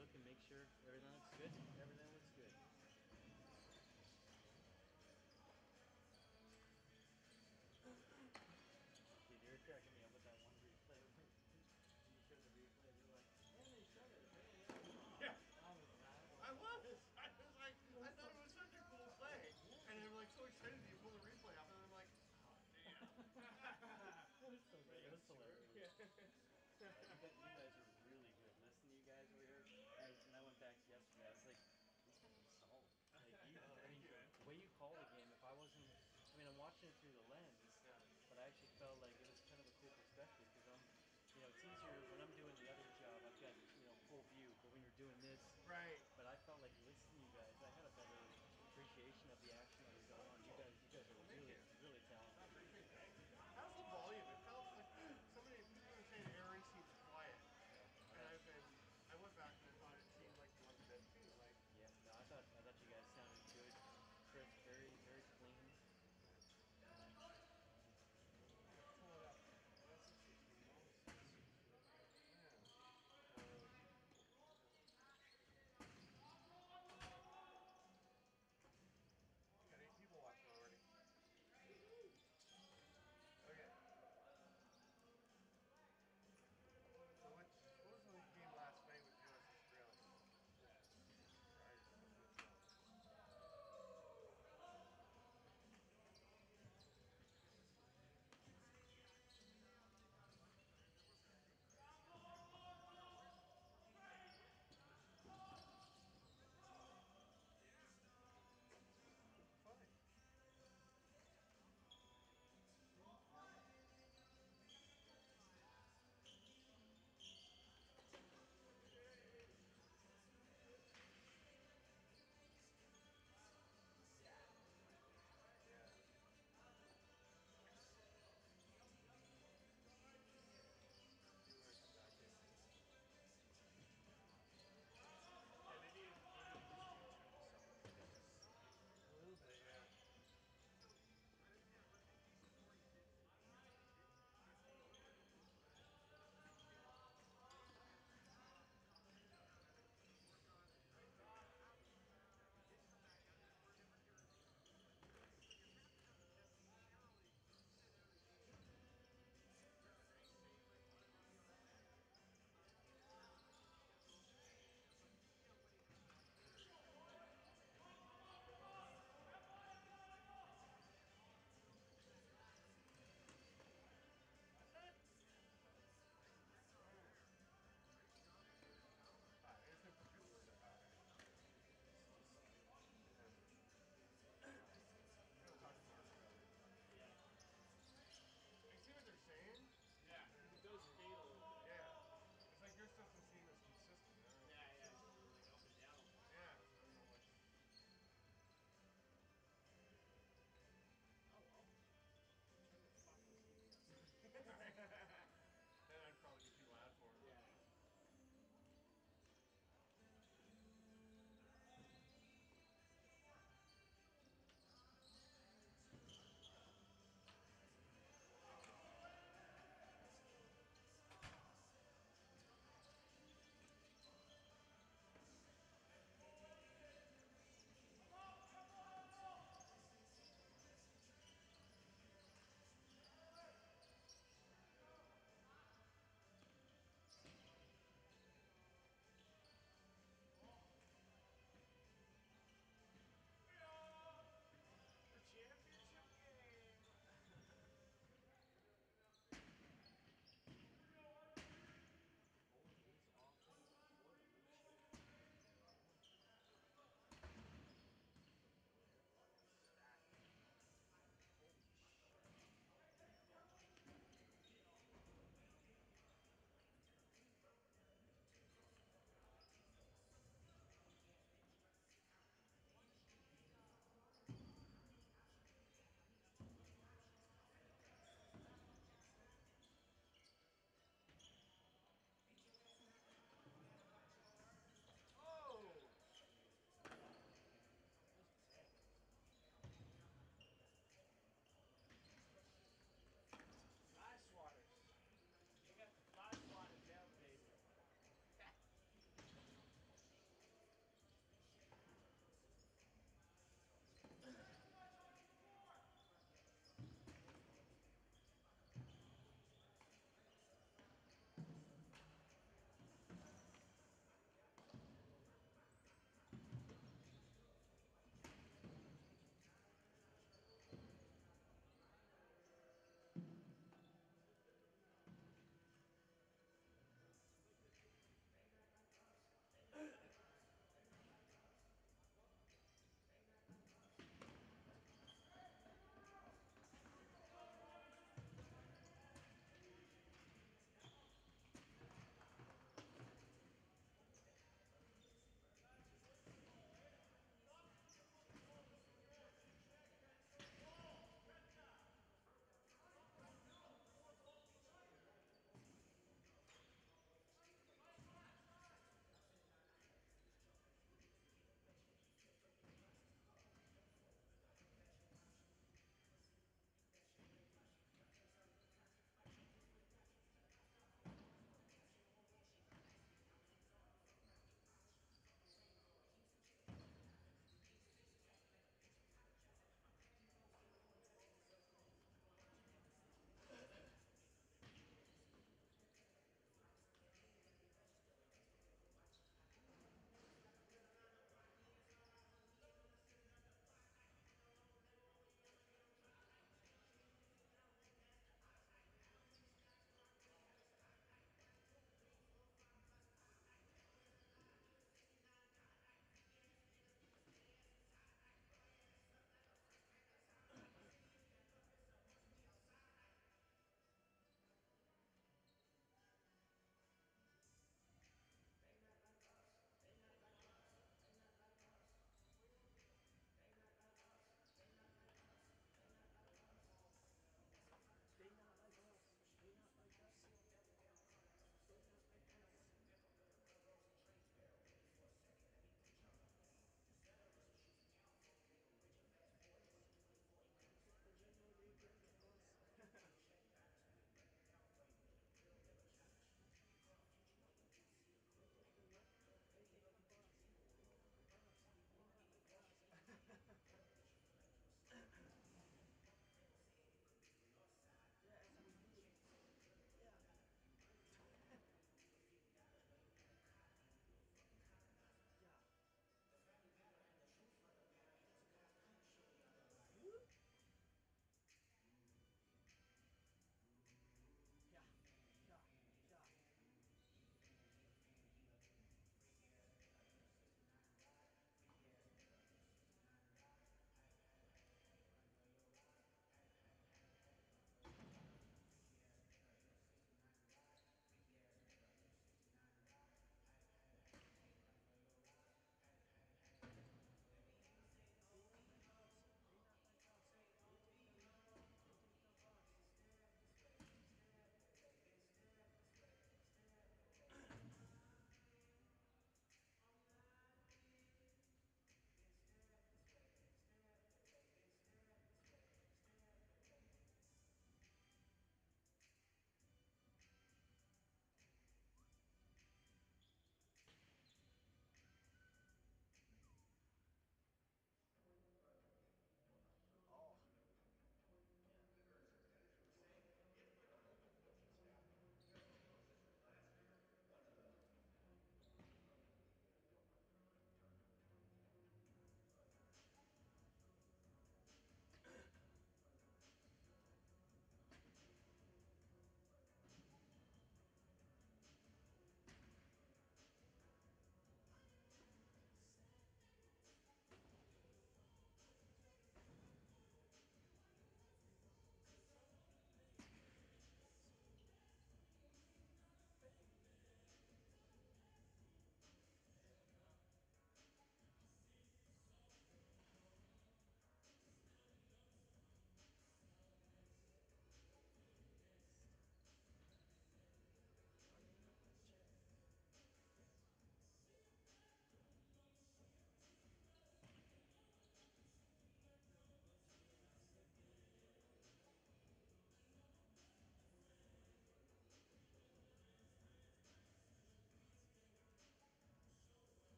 look and make sure everything looks good. Everything looks good. Dude, you're cracking me up with that one replay. You showed the replay, you're like, and they showed it. Yeah. I was laughing. I was like, I thought it was such a cool play. And I'm like so excited you pull the replay up, and I'm like, oh, damn. It was so good. It was hilarious. You guys are really good. Listening to you guys over here, and I went back yesterday. I was like, these guys are solid. Like the way you call the game. If I wasn't, I'm watching it through the lens, but I actually felt like it was kind of a cool perspective because it's easier when I'm doing the other job. I've got full view, but when you're doing this, Right. But I felt like listening to you guys, I had a better appreciation of the action that was going on. You guys are really talented. I appreciate that. How's the volume? It felt like people were saying Erie seems quiet. And I went back and I thought it seemed like it was a bit too. Like, Yeah, no, I thought you guys sounded good, crisp, very clean. pull it up. That's a 60. Yeah.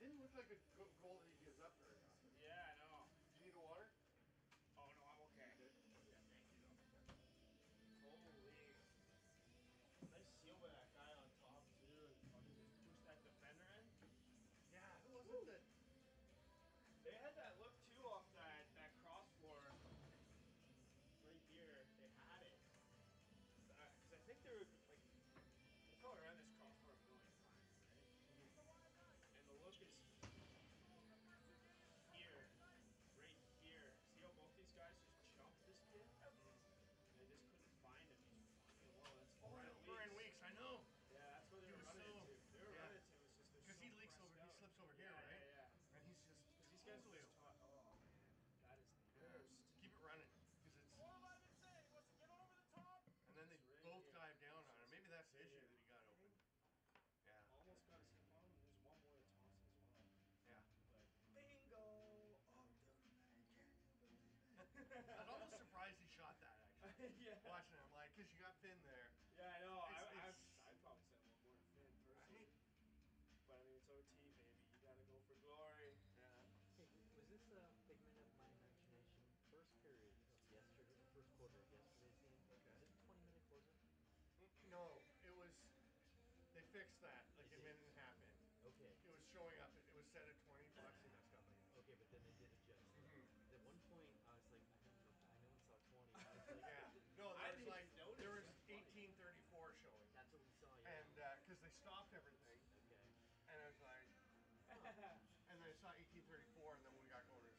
it didn't look like a goal that he gives up very often. Yeah, I know. Do you need a water? Oh no, I'm okay. Good. Yeah, thank you though. Holy. Nice seal by that guy on top too, and fucking just push that defender in. Yeah, it wasn't the. They had that look too off that cross floor right here. They had it. Because I think they were like, they probably ran this cross floor a million times, right? And the look is here, right here. See how both these guys just jumped this kid? And they just couldn't find him. He's fucking low. That's Brian Weeks, I know. Yeah, that's what they were running into. They were running into him. It's just because he leaks over. He slips over here, yeah, right? Yeah. And he's just. Because these guys are just taught. Oh man, that is the worst. Keep it running, because it's. And then they Right both here. dive down on him. Maybe that's the Right issue here. that he got open. Yeah. Almost got his hip on him. There's one more to toss as well. Yeah. But bingo! Oh, can you believe it? I was almost surprised he shot that, actually. Yeah. Watching it, I'm like, because you got Finn there. Yeah, I know. It's- I'd probably send one more to Finn personally. Right? But I mean, it's OT, baby. You gotta go for glory. Yeah. Hey, was this a figment of my imagination? First period of yesterday, or first quarter of yesterday's game. Okay. Was it a 20-minute quarter? No, it was. They fixed that like They a did. minute and a half in. Okay. It was showing up. It was set at 20 bucks, and that's got later. Okay, but then they did adjust. Mhm. At one point, I was like, I know one saw 20. I was like, Yeah. No, I there was didn't like even notice. there was That's funny. 1834 showing, that's what we saw. Yeah. and because they stopped everything, Okay. and I was like, and then I saw 1834, and then when we got going, it was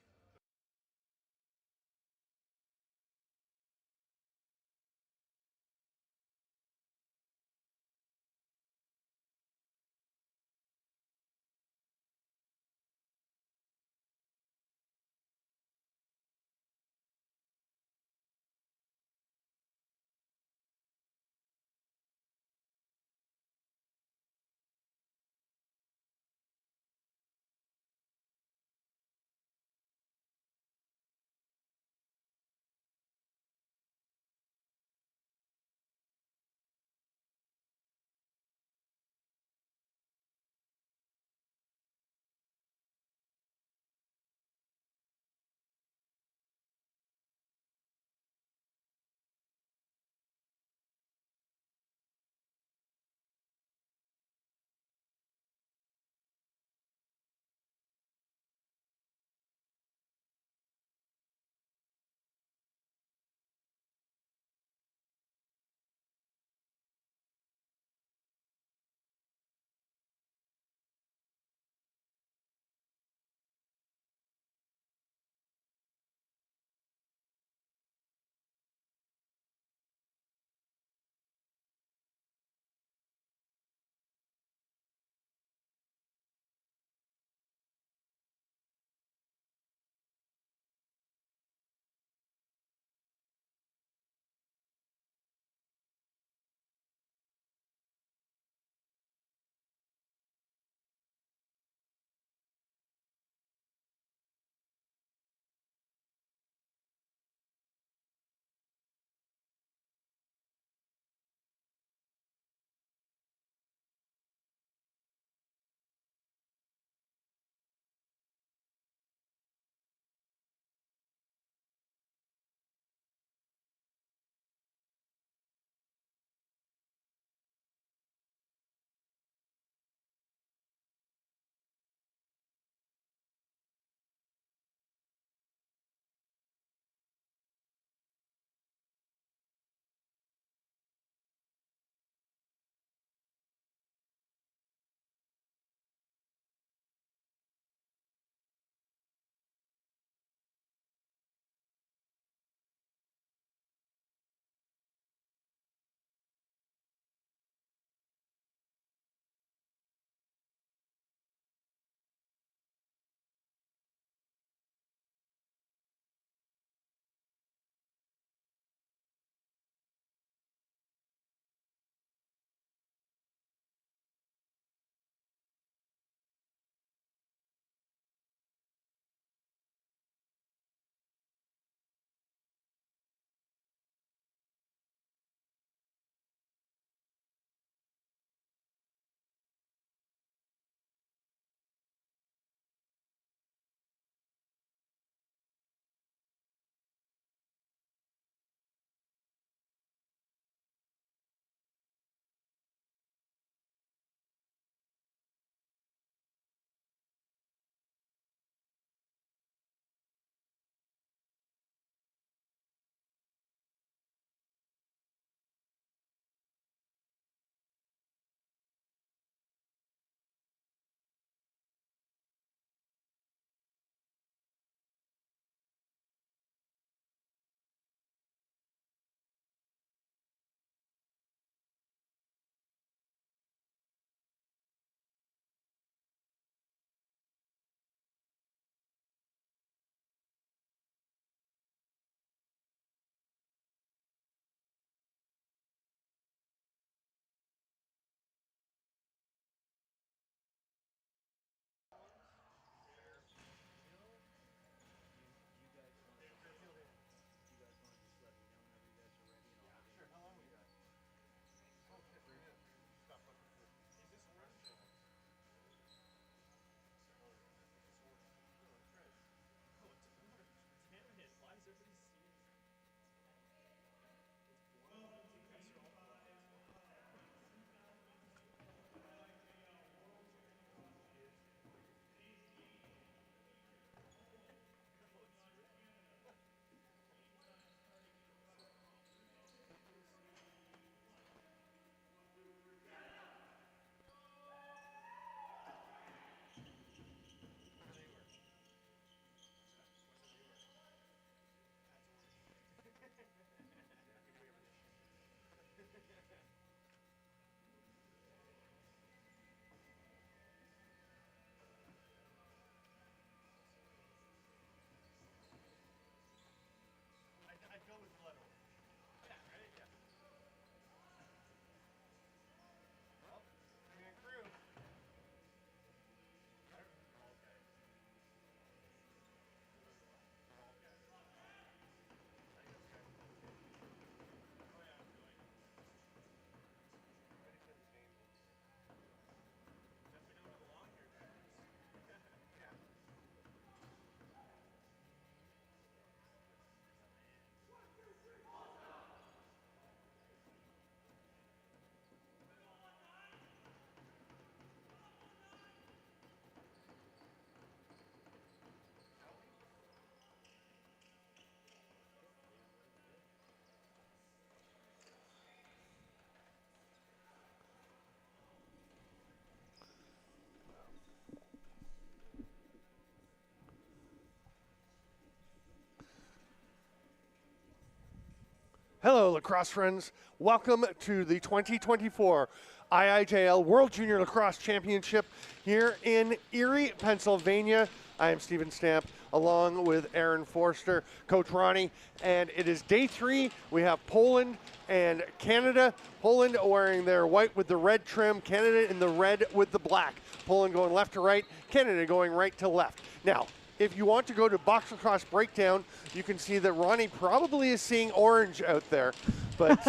Hello, lacrosse friends. Welcome to the 2024 IIJL World Junior Lacrosse Championship here in Erie, Pennsylvania. I am Steven Stamp, along with Aaron Forster, Coach Ronnie, and it is day 3. We have Poland and Canada. Poland wearing their white with the red trim, Canada in the red with the black. Poland going left to right, Canada going right to left. Now, if you want to go to Box Lacrosse Breakdown, you can see that Ronnie probably is seeing orange out there. But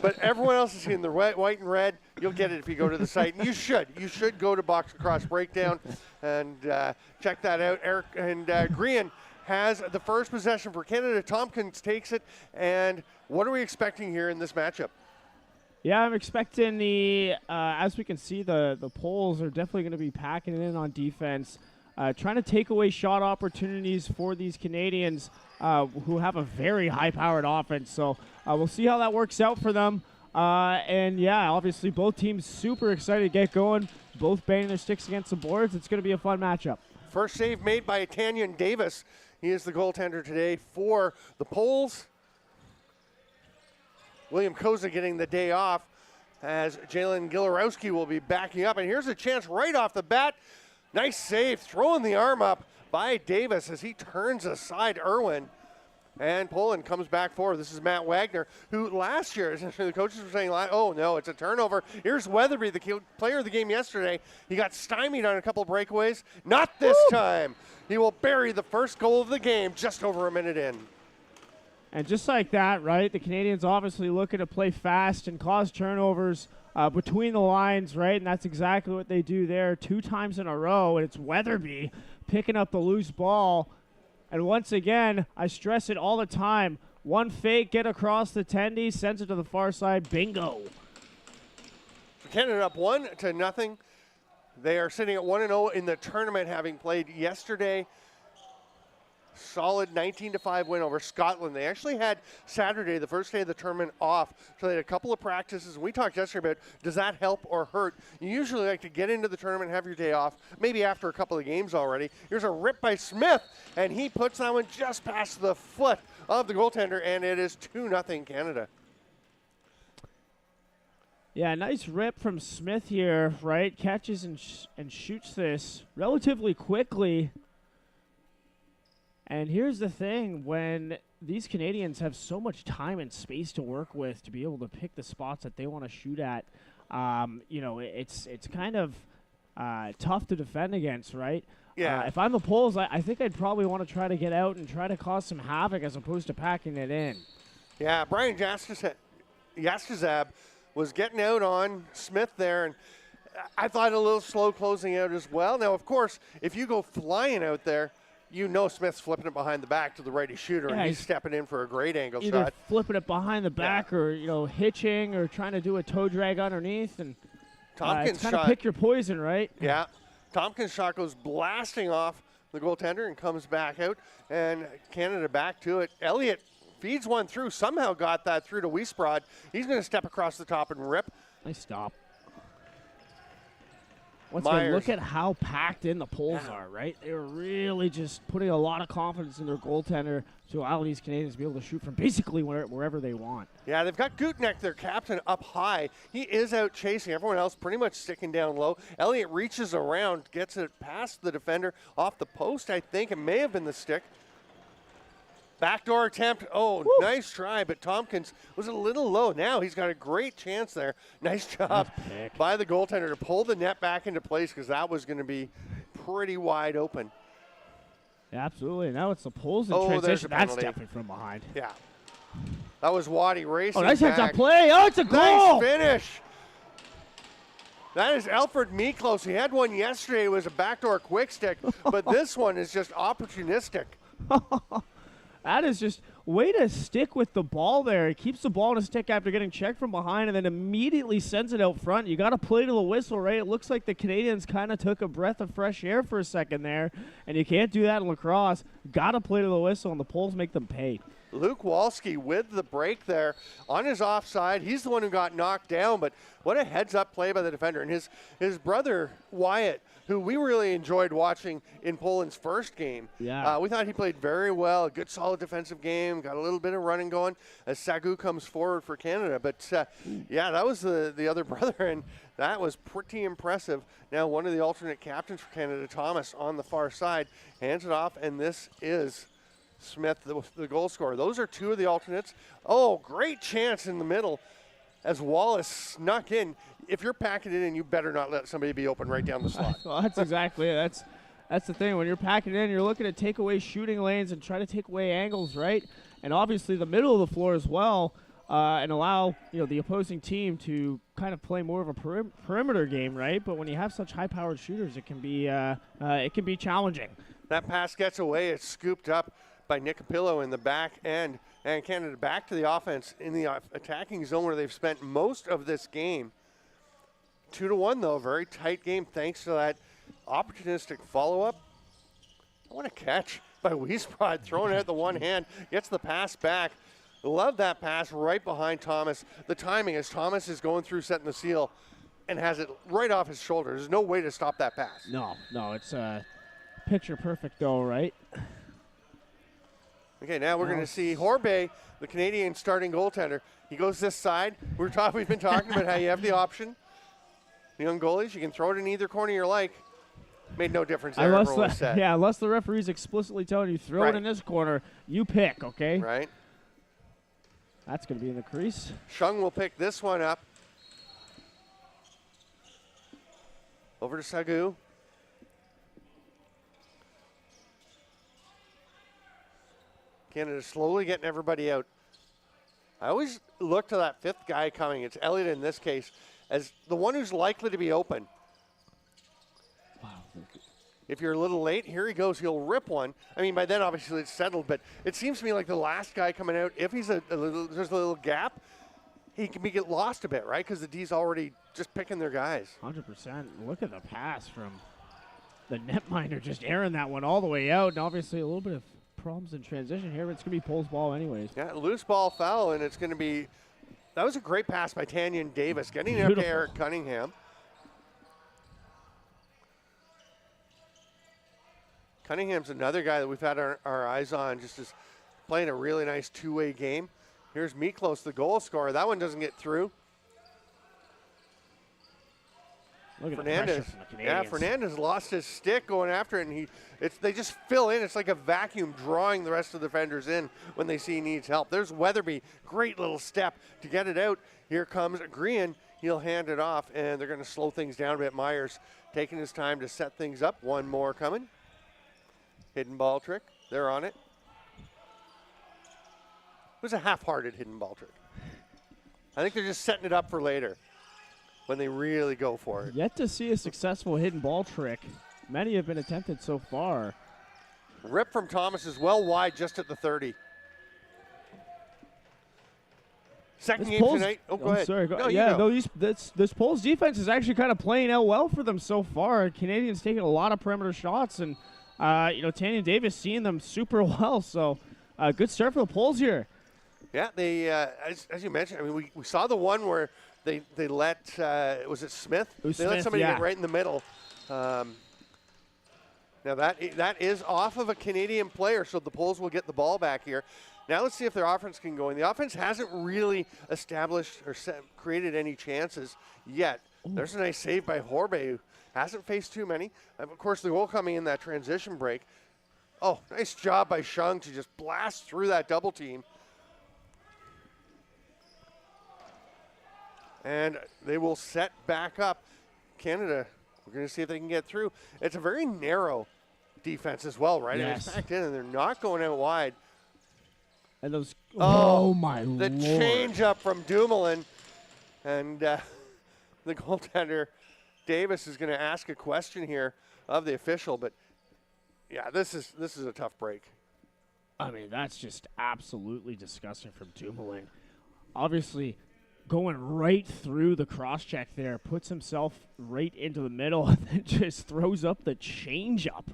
but everyone else is seeing the white and red. You'll get it if you go to the site. And you should. You should go to Box Lacrosse Breakdown and check that out. Eric and Green has the first possession for Canada. Tompkins takes it. And what are we expecting here in this matchup? Yeah, I'm expecting as we can see, the Poles are definitely going to be packing it in on defense. Trying to take away shot opportunities for these Canadians who have a very high-powered offense. So we'll see how that works out for them. And, yeah, obviously both teams super excited to get going, both banging their sticks against the boards. It's going to be a fun matchup. First save made by Tanyan Davis. He is the goaltender today for the Poles. William Koza getting the day off as Jalen Gilarowski will be backing up. And here's a chance right off the bat. Nice save, throwing the arm up by Davis as he turns aside Irwin. And Poland comes back forward. This is Matt Wagner, who last year, essentially the coaches were saying, oh no, it's a turnover. Here's Weatherby, the player of the game yesterday. He got stymied on a couple breakaways. Not this time. He will bury the first goal of the game just over a minute in. And just like that, right, the Canadians obviously looking to play fast and cause turnovers between the lines, right? And that's exactly what they do there 2 times in a row. And it's Weatherby picking up the loose ball. And once again, I stress it all the time, one fake, get across the tendy, sends it to the far side, bingo. Canada up 1-0. They are sitting at 1-0 in the tournament, having played yesterday. Solid 19-5 win over Scotland. They actually had Saturday, the first day of the tournament, off. So they had a couple of practices. We talked yesterday about, does that help or hurt? You usually like to get into the tournament, have your day off, maybe after a couple of games already. Here's a rip by Smith, and he puts that one just past the foot of the goaltender, and it is 2-0 Canada. Yeah, nice rip from Smith here, right? Catches and shoots this relatively quickly. And here's the thing, when these Canadians have so much time and space to work with to be able to pick the spots that they want to shoot at, it's kind of tough to defend against, right? Yeah. If I'm the Poles, I think I'd probably want to try to get out and try to cause some havoc as opposed to packing it in. Yeah, Brian Yaskazab was getting out on Smith there, and I thought a little slow closing out as well. Now, of course, if you go flying out there, you know Smith's flipping it behind the back to the righty shooter, and he's stepping in for a great angle either shot. Flipping it behind the back or, hitching or trying to do a toe drag underneath. And Tompkins' kind of pick your poison, right? Yeah. Tompkins' shot goes blasting off the goaltender and comes back out, and Canada back to it. Elliott feeds one through, somehow got that through to Wiesbrod. He's going to step across the top and rip. Nice stop. Once again, look at how packed in the Poles are, right? They were really just putting a lot of confidence in their goaltender to allow these Canadians to be able to shoot from basically wherever they want. Yeah, they've got Gutneck, their captain, up high. He is out chasing. Everyone else pretty much sticking down low. Elliott reaches around, gets it past the defender off the post, I think. It may have been the stick. Backdoor attempt. Oh, woo. Nice try, but Tompkins was a little low. Now he's got a great chance there. Nice job by the goaltender to pull the net back into place because that was going to be pretty wide open. Yeah, absolutely. Now it's the Poles in transition. That's definitely from behind. Yeah. That was Waddy racing. Oh, nice back. heads-up play. Oh, it's a goal. Nice finish. That is Alfred Miklos. He had one yesterday. It was a backdoor quick stick, but this one is just opportunistic. That is just way to stick with the ball there. He keeps the ball in a stick after getting checked from behind and then immediately sends it out front. You got to play to the whistle, right? It looks like the Canadians kind of took a breath of fresh air for a second there, and you can't do that in lacrosse. Got to play to the whistle, and the Poles make them pay. Luke Walski with the break there on his offside. He's the one who got knocked down, but what a heads-up play by the defender. And his brother, Wyatt, who we really enjoyed watching in Poland's first game. Yeah. We thought he played very well, a good solid defensive game, got a little bit of running going as Sagu comes forward for Canada. But, yeah, that was the other brother, and that was pretty impressive. Now one of the alternate captains for Canada, Thomas, on the far side, hands it off, and this is Smith, the goal scorer. Those are two of the alternates. Oh, great chance in the middle as Wallace snuck in. If you're packing it in, you better not let somebody be open right down the slot. Well, that's exactly it. That's the thing. When you're packing it in, you're looking to take away shooting lanes and try to take away angles, right? And obviously the middle of the floor as well, and allow the opposing team to kind of play more of a perimeter game, right? But when you have such high-powered shooters, it can be challenging. That pass gets away. It's scooped up by Nick Capillo in the back end, and Canada back to the offense in the attacking zone where they've spent most of this game. 2-1 though, very tight game thanks to that opportunistic follow-up. What a catch by Wiesbrod, throwing it at the one hand, gets the pass back. Love that pass right behind Thomas. The timing as Thomas is going through setting the seal and has it right off his shoulder. There's no way to stop that pass. No, it's picture perfect though, right? Okay, now we're going to see Horbay, the Canadian starting goaltender. He goes this side. We've been talking about how you have the option. The young goalies, you can throw it in either corner you like. Made no difference there. Unless the referee's explicitly telling you throw it in this corner, you pick, okay? Right. That's going to be in the crease. Shung will pick this one up. Over to Sagu. Canada slowly getting everybody out. I always look to that fifth guy coming. It's Elliott in this case as the one who's likely to be open. Wow. If you're a little late, here he goes. He'll rip one. I mean, by then obviously it's settled, but it seems to me like the last guy coming out, if he's there's a little gap, he can get lost a bit, right? Because the D's already just picking their guys. 100%. Look at the pass from the netminder, just airing that one all the way out, and obviously a little bit of problems in transition here, but it's going to be Pole's ball anyways. Yeah, loose ball foul, and it's going to be, that was a great pass by Tanyan Davis, getting it up to Eric Cunningham. Cunningham's another guy that we've had our eyes on, just as playing a really nice two-way game. Here's Miklos, the goal scorer. That one doesn't get through. Look at Fernandez. The Fernandez lost his stick going after it, and they just fill in. It's like a vacuum drawing the rest of the defenders in when they see he needs help. There's Weatherby, great little step to get it out. Here comes Green. He'll hand it off, and they're going to slow things down a bit. Myers taking his time to set things up. One more coming. Hidden ball trick. They're on it. It was a half-hearted hidden ball trick. I think they're just setting it up for later when they really go for it. Yet to see a successful hidden ball trick. Many have been attempted so far. Rip from Thomas is well wide just at the 30. Second game tonight. Oh, go ahead. Sorry. This Poles defense is actually kind of playing out well for them so far. Canadians taking a lot of perimeter shots, and Tanyan Davis seeing them super well. So good start for the Poles here. Yeah, they as you mentioned. I mean, we saw the one where they let was it Smith? Let somebody get right in the middle. Now that is off of a Canadian player, so the Poles will get the ball back here. Now let's see if their offense can go in. The offense hasn't really established or created any chances yet. Ooh. There's a nice save by Horbay, who hasn't faced too many. Of course, the goal coming in that transition break. Oh, nice job by Shung to just blast through that double team. And they will set back up. Canada, we're going to see if they can get through. It's a very narrow defense as well, right? Yes. It's packed in, and they're not going out wide. And those, oh my Lord. The change up from Dumoulin. And the goaltender, Davis, is going to ask a question here of the official. But, yeah, this is a tough break. I mean, that's just absolutely disgusting from Dumoulin. Obviously, going right through the cross-check there, puts himself right into the middle, and then just throws up the change-up.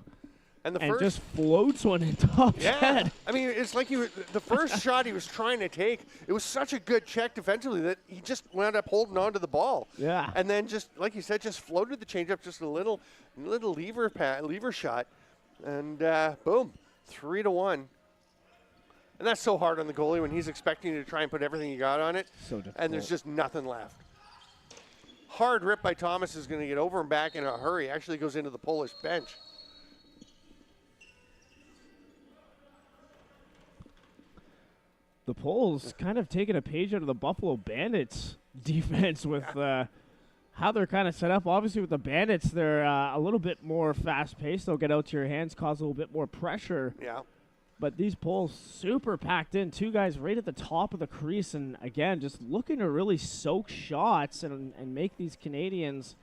And the and first just floats one in top head. I mean, it's like the first shot he was trying to take, it was such a good check defensively that he just wound up holding on to the ball. Yeah. And then just, like you said, just floated the changeup, just a little lever shot. And boom, 3-1. And that's so hard on the goalie when he's expecting you to try and put everything you got on it. So difficult. And there's just nothing left. Hard rip by Thomas is going to get over and back in a hurry. Actually goes into the Polish bench. The Poles kind of taking a page out of the Buffalo Bandits defense with how they're kind of set up. Obviously, with the Bandits, they're a little bit more fast-paced. They'll get out to your hands, cause a little bit more pressure. Yeah. But these Poles super packed in. 2 guys right at the top of the crease. And, again, just looking to really soak shots and make these Canadians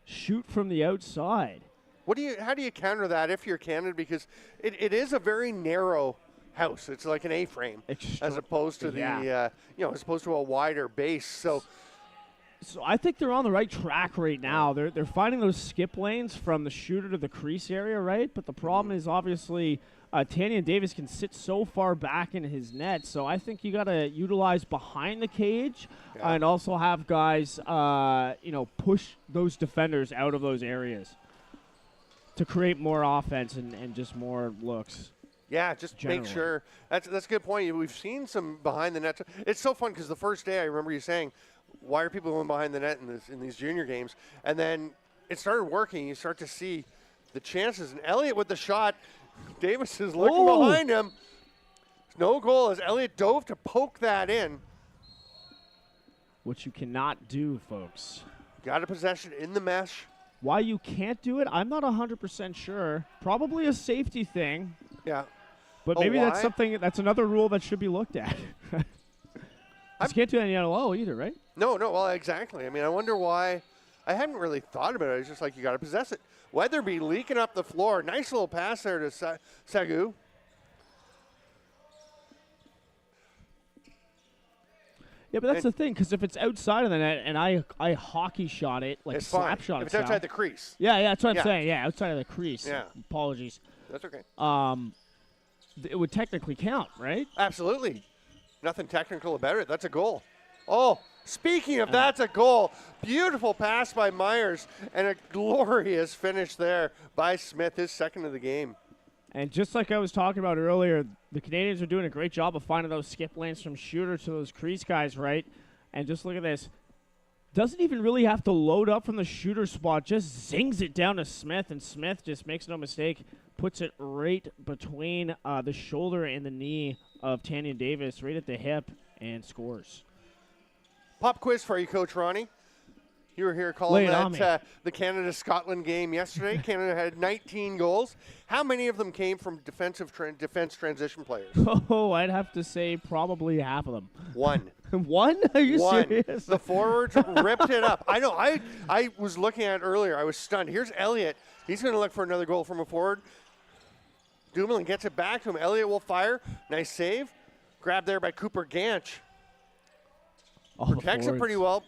shoot from the outside. How do you counter that if you're Canada? Because it is a very narrow house. It's like an A-frame as opposed to as opposed to a wider base. So I think they're on the right track right now. They're finding those skip lanes from the shooter to the crease area, right? But the problem is obviously Tanyan Davis can sit so far back in his net. So I think you got to utilize behind the cage and also have guys, push those defenders out of those areas to create more offense and just more looks. Yeah, just generally. make sure. That's a good point. We've seen some behind the net. It's so fun because the first day I remember you saying, why are people going behind the net in these junior games? And then it started working. You start to see the chances. And Elliott with the shot. Davis is looking behind him. No goal as Elliott dove to poke that in. Which you cannot do, folks. Got a possession in the mesh. Why you can't do it, I'm not 100% sure. Probably a safety thing. Yeah. But maybe that's another rule that should be looked at. You can't do that in the NLO either, right? No, well, exactly. I mean, I wonder why. I hadn't really thought about it. It's just like you got to possess it. Weatherby leaking up the floor. Nice little pass there to Sagu. Yeah, but that's the thing, because if it's outside of the net and I hockey shot it, like slap shot it. If it's outside the crease. Yeah, that's what I'm saying. Yeah, outside of the crease. Yeah. Apologies. That's okay. It would technically count, right? Absolutely. Nothing technical about it. That's a goal. Oh, speaking of that's a goal. Beautiful pass by Myers and a glorious finish there by Smith, his second of the game. And just like I was talking about earlier, the Canadians are doing a great job of finding those skip lanes from shooter to those crease guys, right? And just look at this. Doesn't even really have to load up from the shooter spot. Just zings it down to Smith, and Smith just makes no mistake. Puts it right between the shoulder and the knee of Tanyan Davis, right at the hip, and scores. Pop quiz for you, Coach Ronnie. You were here calling the Canada-Scotland game yesterday. Canada had 19 goals. How many of them came from defense transition players? Oh, I'd have to say probably half of them. One. One? Are you serious? The forwards ripped it up. I know. I was looking at it earlier. I was stunned. Here's Elliott. He's going to look for another goal from a forward. Dumoulin gets it back to him. Elliott will fire. Nice save. Grabbed there by Cooper Ganch. Protects it pretty well.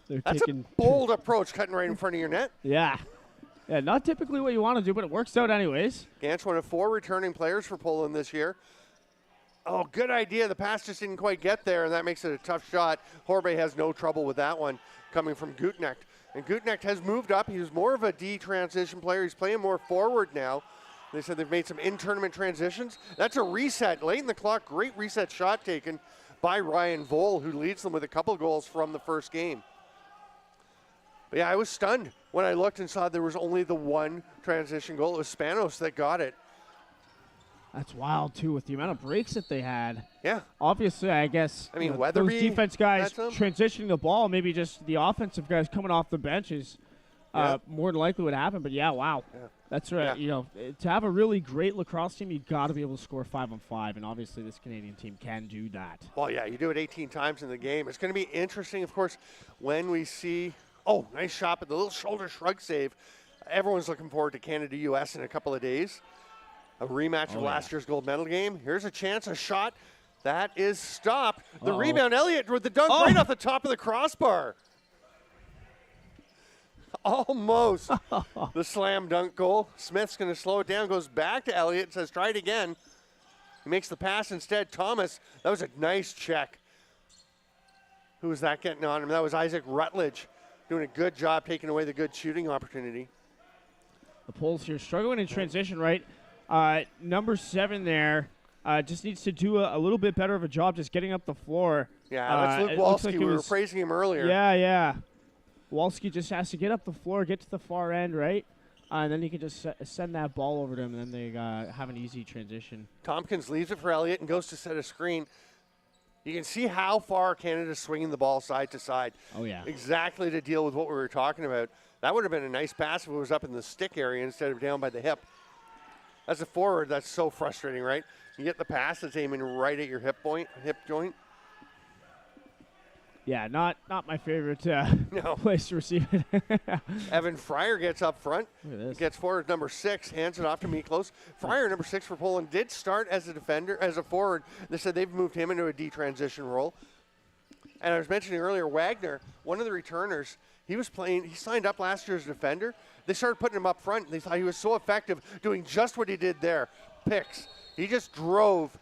That's a bold approach, cutting right in front of your net. Yeah. Yeah, not typically what you want to do, but it works out anyways. Ganch, one of 4 returning players for Poland this year. Oh, good idea. The pass just didn't quite get there, and that makes it a tough shot. Horbe has no trouble with that one coming from Gutknecht. And Gutknecht has moved up. He was more of a D transition player. He's playing more forward now. They said they've made some in-tournament transitions. That's a reset. Late in the clock, great reset shot taken by Ryan Vole, who leads them with a couple goals from the first game. But yeah, I was stunned when I looked and saw there was only the one transition goal. It was Spanos that got it. That's wild, too, with the amount of breaks that they had. Yeah. Obviously, I guess Weatherby, those defense guys transitioning the ball, maybe just the offensive guys coming off the bench is more than likely what happened. But, yeah, wow. Yeah. That's right. Yeah. To have a really great lacrosse team, you've got to be able to score 5-on-5, and obviously this Canadian team can do that. Well, yeah, you do it 18 times in the game. It's going to be interesting, of course, when we see – oh, nice shot, but the little shoulder shrug save. Everyone's looking forward to Canada-US in a couple of days. A rematch of last year's gold medal game. Here's a chance, a shot. That is stopped. The rebound, Elliott with the dunk right off the top of the crossbar. almost the slam dunk goal. Smith's going to slow it down, goes back to Elliott, says try it again. He makes the pass instead. Thomas, that was a nice check. Who was that getting on him? That was Isaac Rutledge doing a good job taking away the good shooting opportunity. The Poles here struggling in transition, right? Number 7 there just needs to do a little bit better of a job just getting up the floor. Yeah, that's Luke Walski. We were praising him earlier. Yeah. Walski just has to get up the floor, get to the far end, right? And then he can just send that ball over to him, and then they have an easy transition. Tompkins leaves it for Elliott and goes to set a screen. You can see how far Canada's swinging the ball side to side. Oh, yeah. Exactly to deal with what we were talking about. That would have been a nice pass if it was up in the stick area instead of down by the hip. As a forward, that's so frustrating, right? You get the pass that's aiming right at your hip joint. Yeah, not my favorite No. place to receive it. Evan Fryer gets up front. Look at this. Gets forward number 6, hands it off to Miklos. Fryer, number 6 for Poland, did start as a defender, as a forward. They said they've moved him into a D-transition role. And I was mentioning earlier, Wagner, one of the returners, he signed up last year as a defender. They started putting him up front. They thought he was so effective doing just what he did there. Picks. He just drove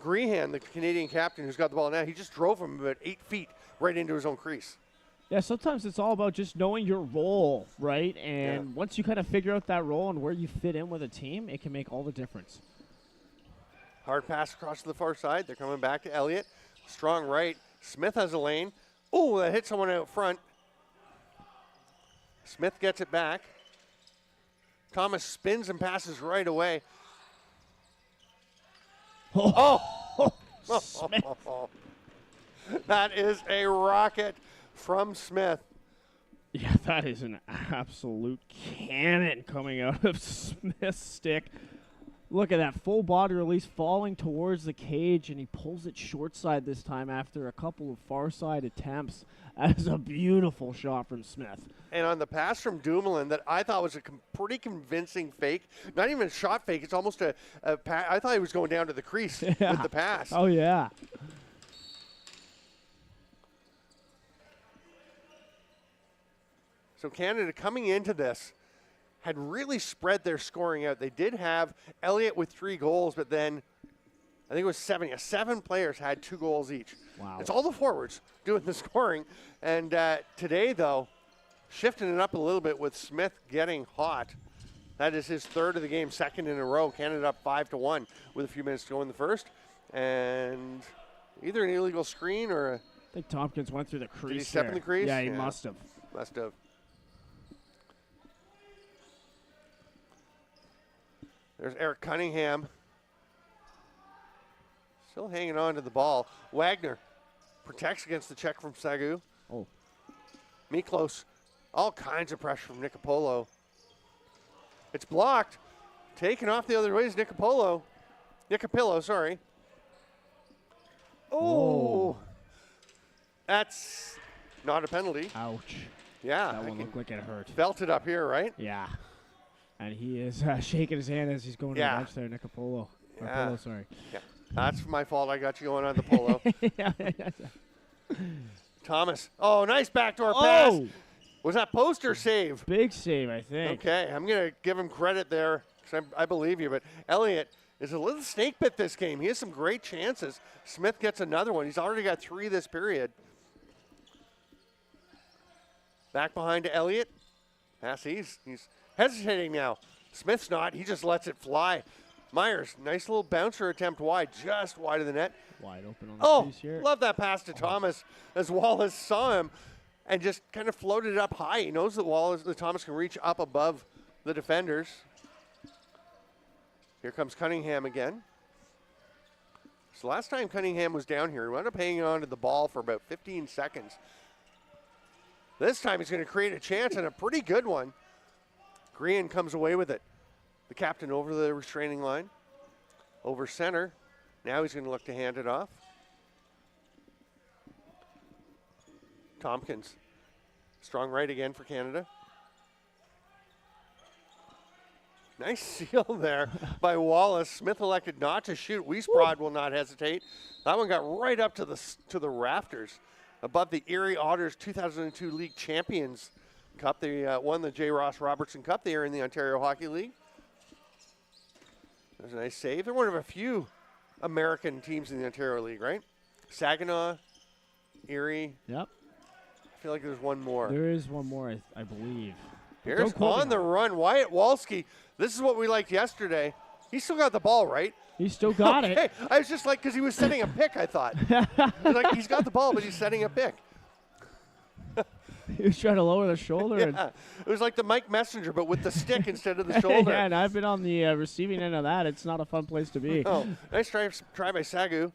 Grehan, the Canadian captain who's got the ball now, he just drove him about 8 feet right into his own crease. Yeah, sometimes it's all about just knowing your role, right? And once you kind of figure out that role and where you fit in with a team, it can make all the difference. Hard pass across to the far side. They're coming back to Elliott. Strong right. Smith has a lane. Oh, that hit someone out front. Smith gets it back. Thomas spins and passes right away. Oh! Smith. That is a rocket from Smith. Yeah, that is an absolute cannon coming out of Smith's stick. Look at that full body release falling towards the cage, and he pulls it short side this time after a couple of far side attempts. That is a beautiful shot from Smith. And on the pass from Dumoulin that I thought was a pretty convincing fake, not even a shot fake, it's almost a pass. I thought he was going down to the crease with the pass. Oh, yeah. So Canada coming into this had really spread their scoring out. They did have Elliott with 3 goals, but then I think it was 7. Yeah, 7 players had 2 goals each. Wow. It's all the forwards doing the scoring. And today, though, shifting it up a little bit with Smith getting hot. That is his 3rd of the game, 2nd in a row. Canada up 5-1 with a few minutes to go in the first. And either an illegal screen or I think Tompkins went through the crease. Did he step in the crease? Yeah, he must have. Must have. There's Eric Cunningham. Still hanging on to the ball. Wagner protects against the check from Sagu. Oh. Miklos. All kinds of pressure from Nicopolo. It's blocked. Taken off the other way is Nicopolo. Nicopillo, sorry. Oh. That's not a penalty. Ouch. Yeah. That one looked like it hurt. Felt it up here, right? Yeah. And he is shaking his hand as he's going to the bench there, Nicopolo. Yeah. Polo, sorry. Yeah. That's my fault. I got you going on the polo. Thomas. Oh, nice backdoor pass. Was that post or save? Big save, I think. Okay, I'm going to give him credit there because I believe you. But Elliott is a little snake bit this game. He has some great chances. Smith gets another one. He's already got 3 this period. Back behind to Elliott. Pass, he's hesitating now. Smith's not. He just lets it fly. Myers, nice little bouncer attempt wide, just wide of the net. Wide open on the crease here. Love that pass to Thomas as Wallace saw him and just kind of floated it up high. He knows that Thomas can reach up above the defenders. Here comes Cunningham again. So last time Cunningham was down here, he wound up hanging on to the ball for about 15 seconds. This time he's going to create a chance, and a pretty good one. Green comes away with it. The captain over the restraining line, over center. Now he's going to look to hand it off. Tompkins, strong right again for Canada. Nice seal there by Wallace. Smith elected not to shoot. Wiesbrod will not hesitate. That one got right up to the rafters above the Erie Otters 2002 league champions Cup. They won the J. Ross Robertson Cup. They are in the Ontario Hockey League. There's a nice save. They're one of a few American teams in the Ontario League, right? Saginaw, Erie. Yep. I feel like there's one more. There is one more, I believe. But Here's on the run, Wyatt Walski. This is what we liked yesterday. He still got the ball, right? He still got it. I was just like, because he was setting a pick, I thought. Like, he's got the ball, but he's setting a pick. He was trying to lower the shoulder. Yeah. It was like the Mike Messenger, but with the stick instead of the shoulder. Yeah, and I've been on the receiving end of that. It's not a fun place to be. Oh, nice try by Sagu.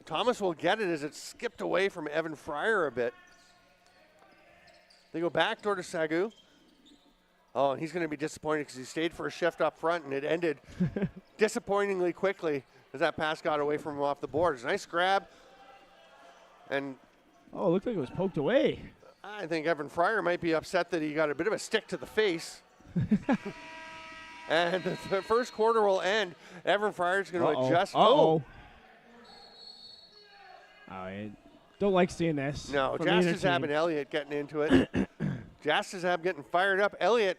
Thomas will get it as it skipped away from Evan Fryer a bit. They go back door to Sagu. Oh, and he's going to be disappointed because he stayed for a shift up front, and it ended disappointingly quickly as that pass got away from him off the boards. Nice grab. And oh, it looked like it was poked away. I think Evan Fryer might be upset that he got a bit of a stick to the face. And the first quarter will end. Evan Fryer's going to adjust. Oh, I don't like seeing this. No, Jastrzab and Elliott getting into it. Jastrzab getting fired up. Elliott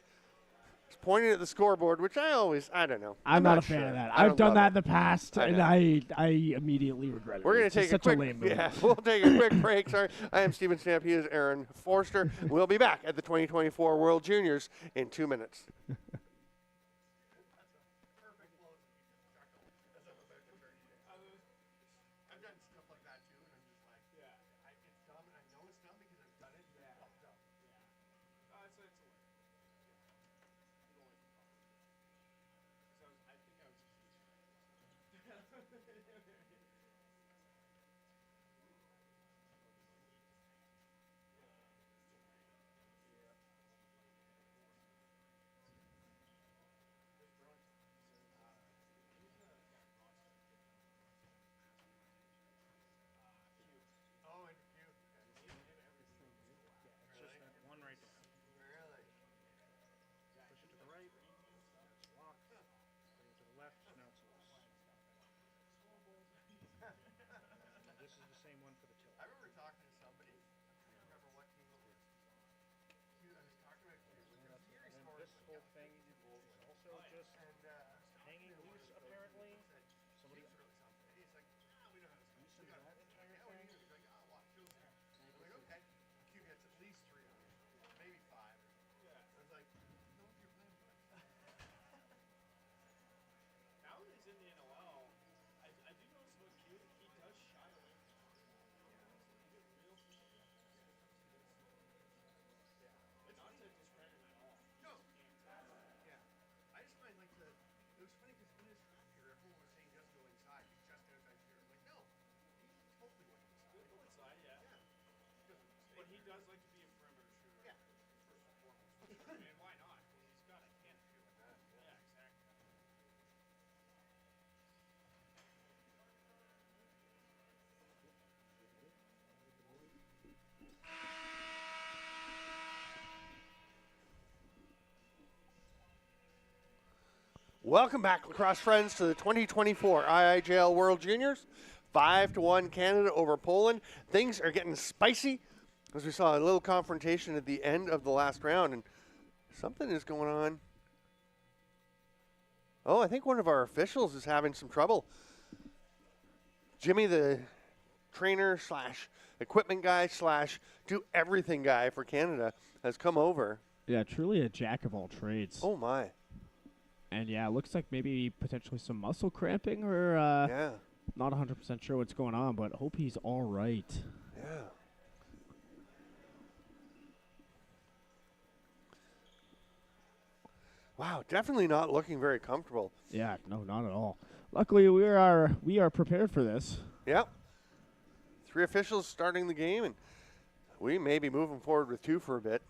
is pointing at the scoreboard, which I don't know. I'm not a fan of that. I've done that in the past, and I immediately regret it. We're going to take a quick lame move. Yeah, we'll take a quick break. Sorry, I am Steven Stamp. He is Aaron Forster. We'll be back at the 2024 World Juniors in 2 minutes. He does like to be a perimeter shooter. Yeah. First and foremost. I mean, why not? He's got a cannon shoot. Yeah, exactly. Welcome back, lacrosse friends, to the 2024 IIJL World Juniors. 5-1 Canada over Poland. Things are getting spicy, as we saw a little confrontation at the end of the last round, and something is going on. Oh, I think one of our officials is having some trouble. Jimmy, the trainer slash equipment guy slash do everything guy for Canada, has come over. Yeah, truly a jack of all trades. Oh, my. And, yeah, it looks like maybe potentially some muscle cramping or yeah. Not 100% sure what's going on, but hope he's all right. Yeah. Wow, definitely not looking very comfortable. Yeah, no, not at all. Luckily, we are prepared for this. Yep. 3 officials starting the game, and we may be moving forward with 2 for a bit.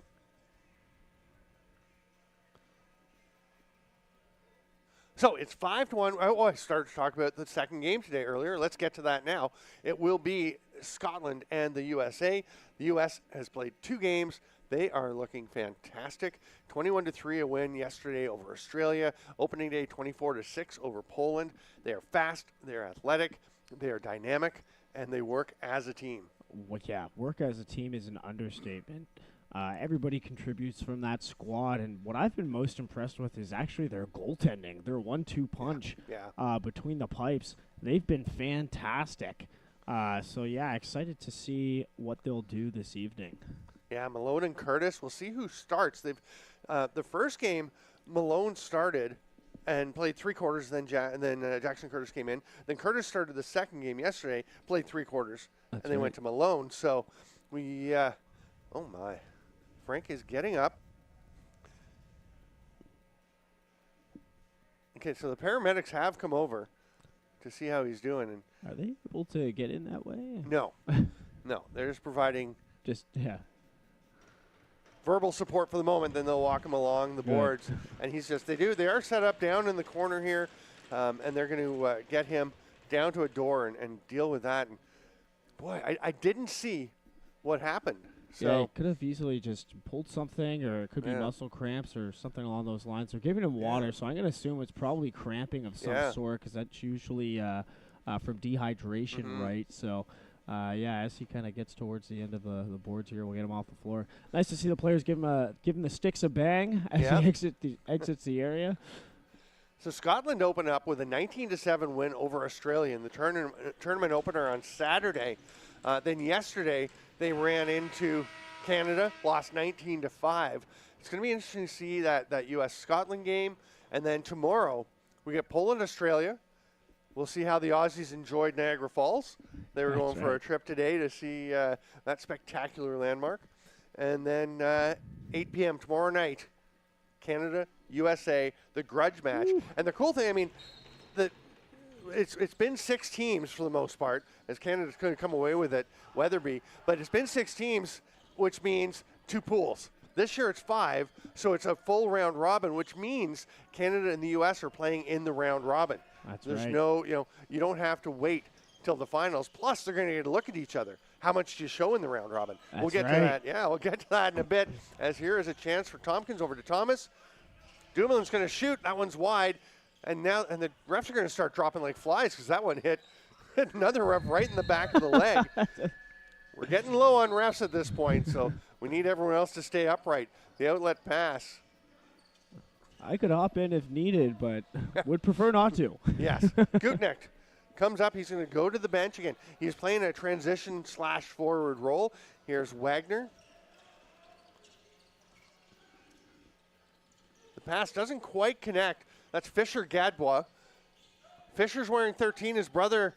So it's 5-1. Oh, I started to talk about the second game today earlier. Let's get to that now. It will be Scotland and the USA. The U.S. has played 2 games. They are looking fantastic. 21-3 a win yesterday over Australia. Opening day 24-6 over Poland. They are fast. They are athletic. They are dynamic, and they work as a team. Well, yeah, work as a team is an understatement. Everybody contributes from that squad, and what I've been most impressed with is actually their goaltending. Their 1-2 punch between the pipes. They've been fantastic. So, yeah, excited to see what they'll do this evening. Yeah, Malone and Curtis. We'll see who starts. They've the first game, Malone started and played 3 quarters, and then Jackson Curtis came in. Then Curtis started the second game yesterday, played 3 quarters, and they went to Malone. So we, oh my, Frank is getting up. Okay, so the paramedics have come over to see how he's doing. And are they able to get in that way? No, no, they're just providing verbal support for the moment. Then they'll walk him along the boards, and they are set up down in the corner here, and they're going to get him down to a door and deal with that. And boy, I didn't see what happened. So he could have easily just pulled something, or it could be muscle cramps or something along those lines. They're giving him water, so I'm going to assume it's probably cramping of some sort, because that's usually from dehydration, right? So, as he kind of gets towards the end of the boards here, we'll get him off the floor. Nice to see the players give him the sticks a bang as he exits the area. So Scotland opened up with a 19-7 win over Australia in the tournament opener on Saturday. Then yesterday they ran into Canada, lost 19-5. It's going to be interesting to see that U.S.-Scotland game. And then tomorrow we get Poland-Australia. We'll see how the Aussies enjoyed Niagara Falls. They were going for a trip today to see that spectacular landmark. And then 8 p.m. tomorrow night, Canada, USA, the grudge match. Ooh. And the cool thing, I mean, it's been 6 teams for the most part, as Canada's going to come away with it, Weatherby. But it's been 6 teams, which means 2 pools. This year it's 5, so it's a full round robin, which means Canada and the U.S. are playing in the round robin. There's no, you don't have to wait till the finals. Plus, they're going to get a look at each other. How much do you show in the round robin? We'll get to that. Yeah, we'll get to that in a bit. As here is a chance for Tompkins over to Thomas. Dumoulin's going to shoot. That one's wide. And the refs are going to start dropping like flies because that one hit another ref right in the back of the leg. We're getting low on refs at this point, so we need everyone else to stay upright. The outlet pass. I could hop in if needed, but would prefer not to. Yes. Gutnick comes up. He's going to go to the bench again. He's playing a transition/forward role. Here's Wagner. The pass doesn't quite connect. That's Fisher Gadbois. Fisher's wearing 13. His brother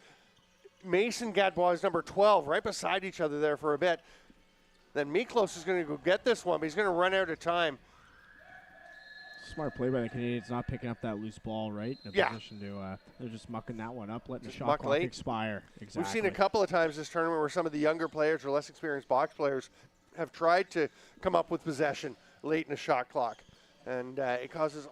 Mason Gadbois is number 12, right beside each other there for a bit. Then Miklos is going to go get this one, but he's going to run out of time. Smart play by the Canadians, not picking up that loose ball, right? In a position to, they're just mucking that one up, letting the shot clock expire. Exactly. We've seen a couple of times this tournament where some of the younger players or less experienced box players have tried to come up with possession late in the shot clock, and it causes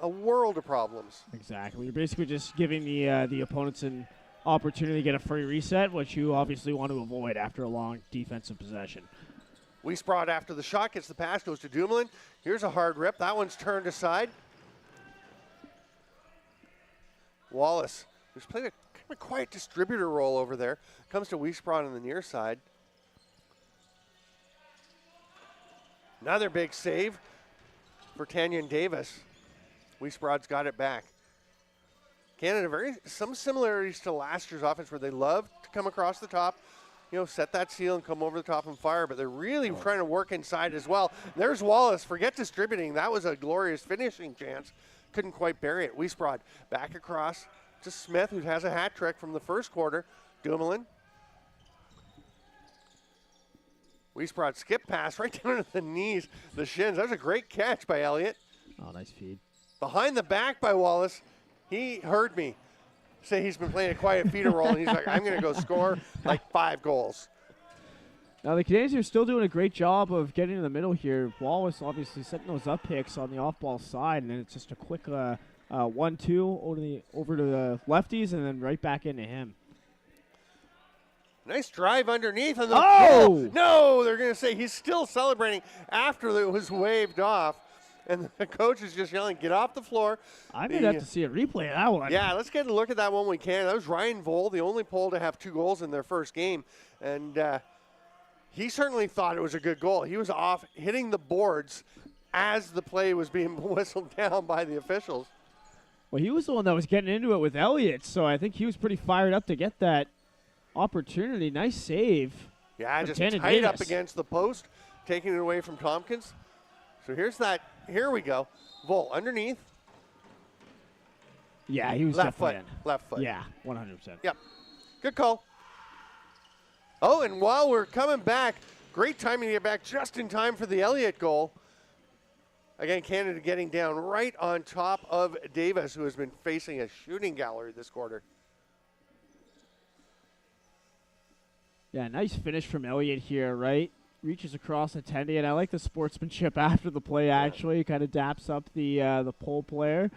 a world of problems. Exactly. You're basically just giving the opponents an opportunity to get a free reset, which you obviously want to avoid after a long defensive possession. Wiesbrod after the shot gets the pass, goes to Dumoulin. Here's a hard rip. That one's turned aside. Wallace, who's played a kind of quiet distributor role over there, comes to Wiesbrod on the near side. Another big save for Tanyan Davis. Wiesbrod's got it back. Canada, some similarities to last year's offense where they love to come across the top, set that seal and come over the top and fire, but they're really trying to work inside as well. There's Wallace. Forget distributing. That was a glorious finishing chance. Couldn't quite bury it. Wiesbrod back across to Smith, who has a hat trick from the first quarter. Dumoulin. Wiesbrod skip pass right down to the knees, the shins. That was a great catch by Elliott. Oh, nice feed. Behind the back by Wallace. He heard me say he's been playing a quiet feeder role, and he's like, I'm going to go score like 5 goals. Now, the Canadians are still doing a great job of getting in the middle here. Wallace obviously setting those up picks on the off-ball side, and then it's just a quick 1-2 over to the lefties and then right back into him. Nice drive underneath on the goal. No, they're going to say he's still celebrating after it was waved off. And the coach is just yelling, get off the floor. I may have to see a replay of that one. Yeah, let's get a look at that one when we can. That was Ryan Vole, the only Pole to have 2 goals in their first game. And he certainly thought it was a good goal. He was off hitting the boards as the play was being whistled down by the officials. Well, he was the one that was getting into it with Elliott, so I think he was pretty fired up to get that opportunity. Nice save. Yeah, just Tanner tight up Davis. against the post, taking it away from Tompkins. So here's that. Here we go. Vol underneath. Yeah, he was Left foot. definitely Left foot. in. Yeah, 100%. Yep. Good call. Oh, and while we're coming back, great timing to get back just in time for the Elliott goal. Again, Canada getting down right on top of Davis, who has been facing a shooting gallery this quarter. Yeah, nice finish from Elliott here, right? Reaches across the tendy, and I like the sportsmanship after the play, actually. Kind of daps up the pole player.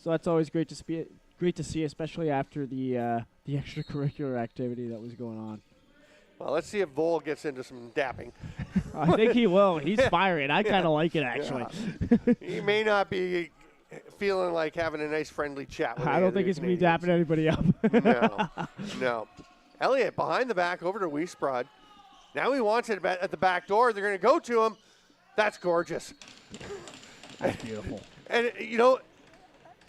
So that's always great to see, especially after the extracurricular activity that was going on. Well, let's see if Vol gets into some dapping. I think he will. He's firing. I kind of like it, actually. Yeah. He may not be feeling like having a nice friendly chat with I don't think he's going to be dapping anybody up. No. Elliott behind the back over to Wiesbrod. Now he wants it at the back door. They're going to go to him. That's gorgeous. That's beautiful. And,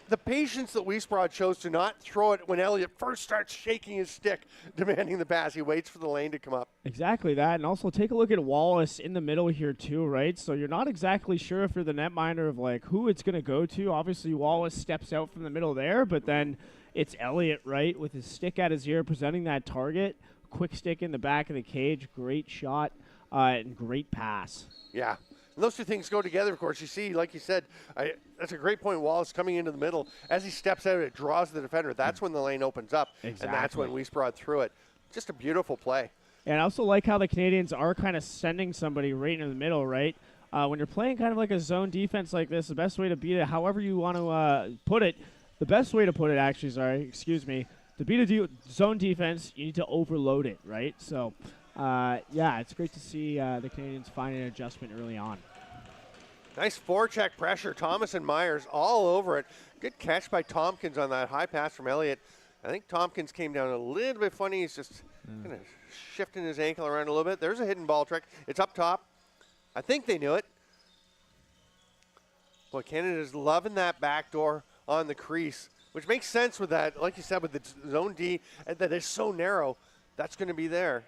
the patience that Wiesbrod chose to not throw it when Elliott first starts shaking his stick, demanding the pass. He waits for the lane to come up. Exactly that. And also take a look at Wallace in the middle here too, right? So you're not exactly sure if you're the netminder of like who it's going to go to. Obviously Wallace steps out from the middle there, but then it's Elliott, right, with his stick at his ear presenting that target. Quick stick in the back of the cage. Great shot and great pass. Yeah. And those two things go together, of course. You see, like you said, that's a great point. Wallace coming into the middle. As he steps out, it draws the defender. That's when the lane opens up. Exactly. And that's when Wiesbrod threw it. Just a beautiful play. And I also like how the Canadians are kind of sending somebody right in the middle, right? When you're playing kind of like a zone defense like this, the best way to beat it, however you want to put it, the best way to put it, actually, to beat a zone defense, you need to overload it, right? So, yeah, it's great to see the Canadians find an adjustment early on. Nice forecheck pressure. Thomas and Myers all over it. Good catch by Tompkins on that high pass from Elliott. I think Tompkins came down a little bit funny. He's just kind of shifting his ankle around a little bit. There's a hidden ball trick. It's up top. I think they knew it. Boy, Canada's loving that backdoor on the crease, which makes sense with that, like you said, with the zone D that is so narrow. That's going to be there.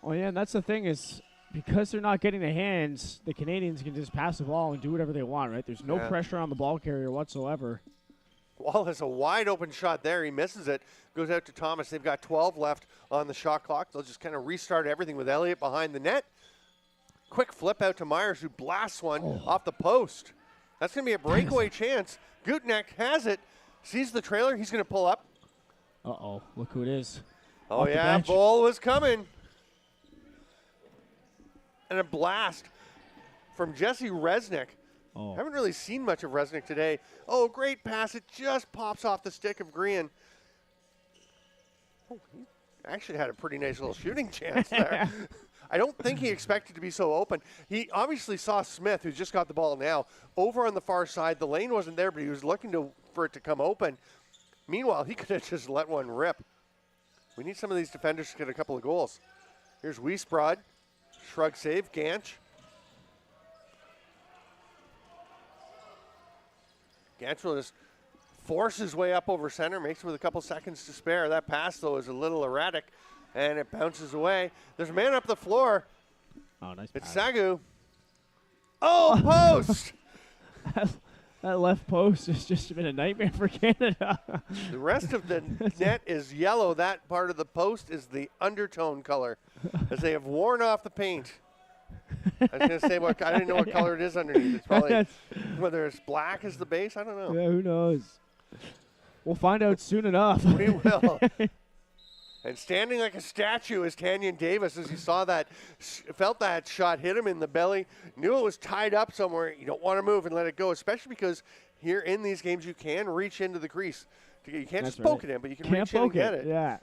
Oh, yeah, and that's the thing is because they're not getting the hands, the Canadians can just pass the ball and do whatever they want, right? There's no pressure on the ball carrier whatsoever. Wall has a wide open shot there. He misses it. Goes out to Thomas. They've got 12 left on the shot clock. They'll just kind of restart everything with Elliott behind the net. Quick flip out to Myers, who blasts one off the post. That's going to be a breakaway chance. Gutneck has it. Sees the trailer. He's going to pull up. Uh-oh. Look who it is. Oh, yeah. Ball was coming. And a blast from Jesse Resnick. Oh. Haven't really seen much of Resnick today. Oh, great pass. It just pops off the stick of Green. Oh, he actually had a pretty nice little shooting chance there. I don't think he expected to be so open. He obviously saw Smith, who's just got the ball now, over on the far side. The lane wasn't there, but he was looking for it to come open. Meanwhile, he could have just let one rip. We need some of these defenders to get a couple of goals. Here's Wiesbrod. Shrug save, Ganch. Ganch will just force his way up over center, makes it with a couple seconds to spare. That pass, though, is a little erratic, and it bounces away. There's a man up the floor. Oh, nice It's pass. Sagu. Oh, post! That left post has just been a nightmare for Canada. The rest of the net is yellow. That part of the post is the undertone color, as they have worn off the paint. I was going to say, I didn't know what color it is underneath. It's probably whether it's black as the base. I don't know. Yeah, who knows? We'll find out soon enough. We will. And standing like a statue is Tanyan Davis as he saw that, felt that shot hit him in the belly, knew it was tied up somewhere. You don't want to move and let it go, especially because here in these games you can reach into the crease. You can't just poke it in, but you can reach in and get it. Yeah.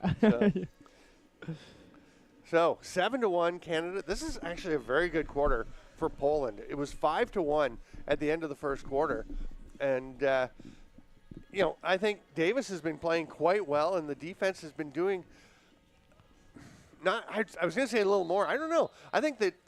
So 7-1 Canada. This is actually a very good quarter for Poland. It was 5-1 at the end of the first quarter. And, I think Davis has been playing quite well, and the defense has been doing I was going to say a little more. I don't know. I think that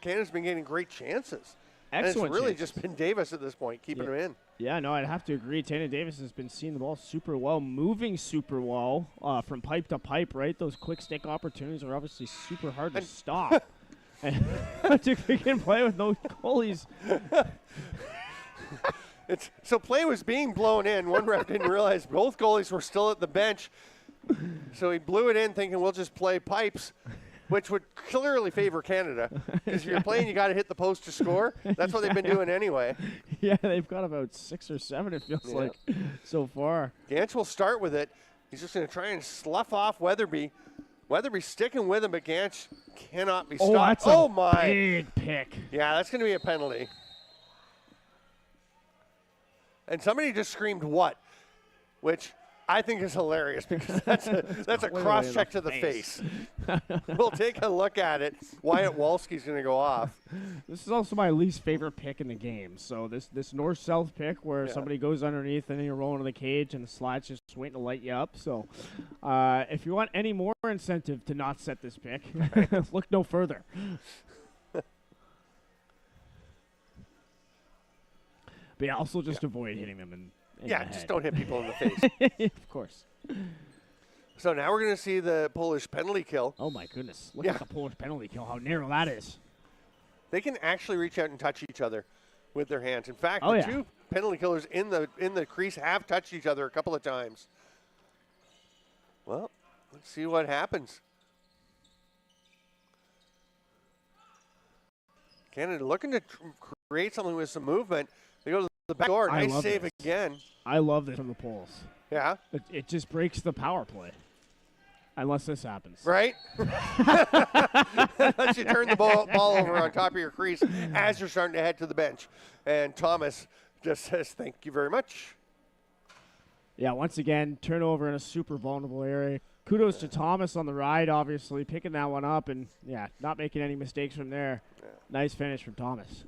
Canada's been getting great chances. Excellent. And it's really chances. just been Davis at this point, keeping him in. Yeah, no, I'd have to agree. Tana Davis has been seeing the ball super well, moving super well from pipe to pipe, right? Those quick stick opportunities are obviously super hard to stop. And we can play with no goalies. So play was being blown in. One ref didn't realize both goalies were still at the bench. So he blew it in thinking we'll just play pipes, which would clearly favor Canada. Because if you're playing, you got to hit the post to score. That's what they've been doing anyway. Yeah, they've got about 6 or 7, it feels like, so far. Gantz will start with it. He's just going to try and slough off Weatherby. Weatherby's sticking with him, but Gantz cannot be stopped. Oh, that's my big pick. Yeah, that's going to be a penalty. And somebody just screamed, "What?" Which I think is hilarious because that's a cross-check to the face. We'll take a look at it. Wyatt Walski's going to go off. This is also my least favorite pick in the game. So this north-south pick where somebody goes underneath and then you're rolling to the cage and the slide's just waiting to light you up. So if you want any more incentive to not set this pick, look no further. But yeah, also just avoid hitting them in the head. Just don't hit people in the face. Of course. So now we're going to see the Polish penalty kill. Oh, my goodness. Look at the Polish penalty kill, how narrow that is. They can actually reach out and touch each other with their hands. In fact, the two penalty killers in the crease have touched each other a couple of times. Well, let's see what happens. Canada looking to create something with some movement. They go to the back door. Nice save again. I love this from the Poles. Yeah. It just breaks the power play. Unless this happens. Right? Unless you turn the ball over on top of your crease as you're starting to head to the bench. And Thomas just says, "Thank you very much." Yeah, once again, turnover in a super vulnerable area. Kudos to Thomas on the ride, obviously, picking that one up and, not making any mistakes from there. Yeah. Nice finish from Thomas.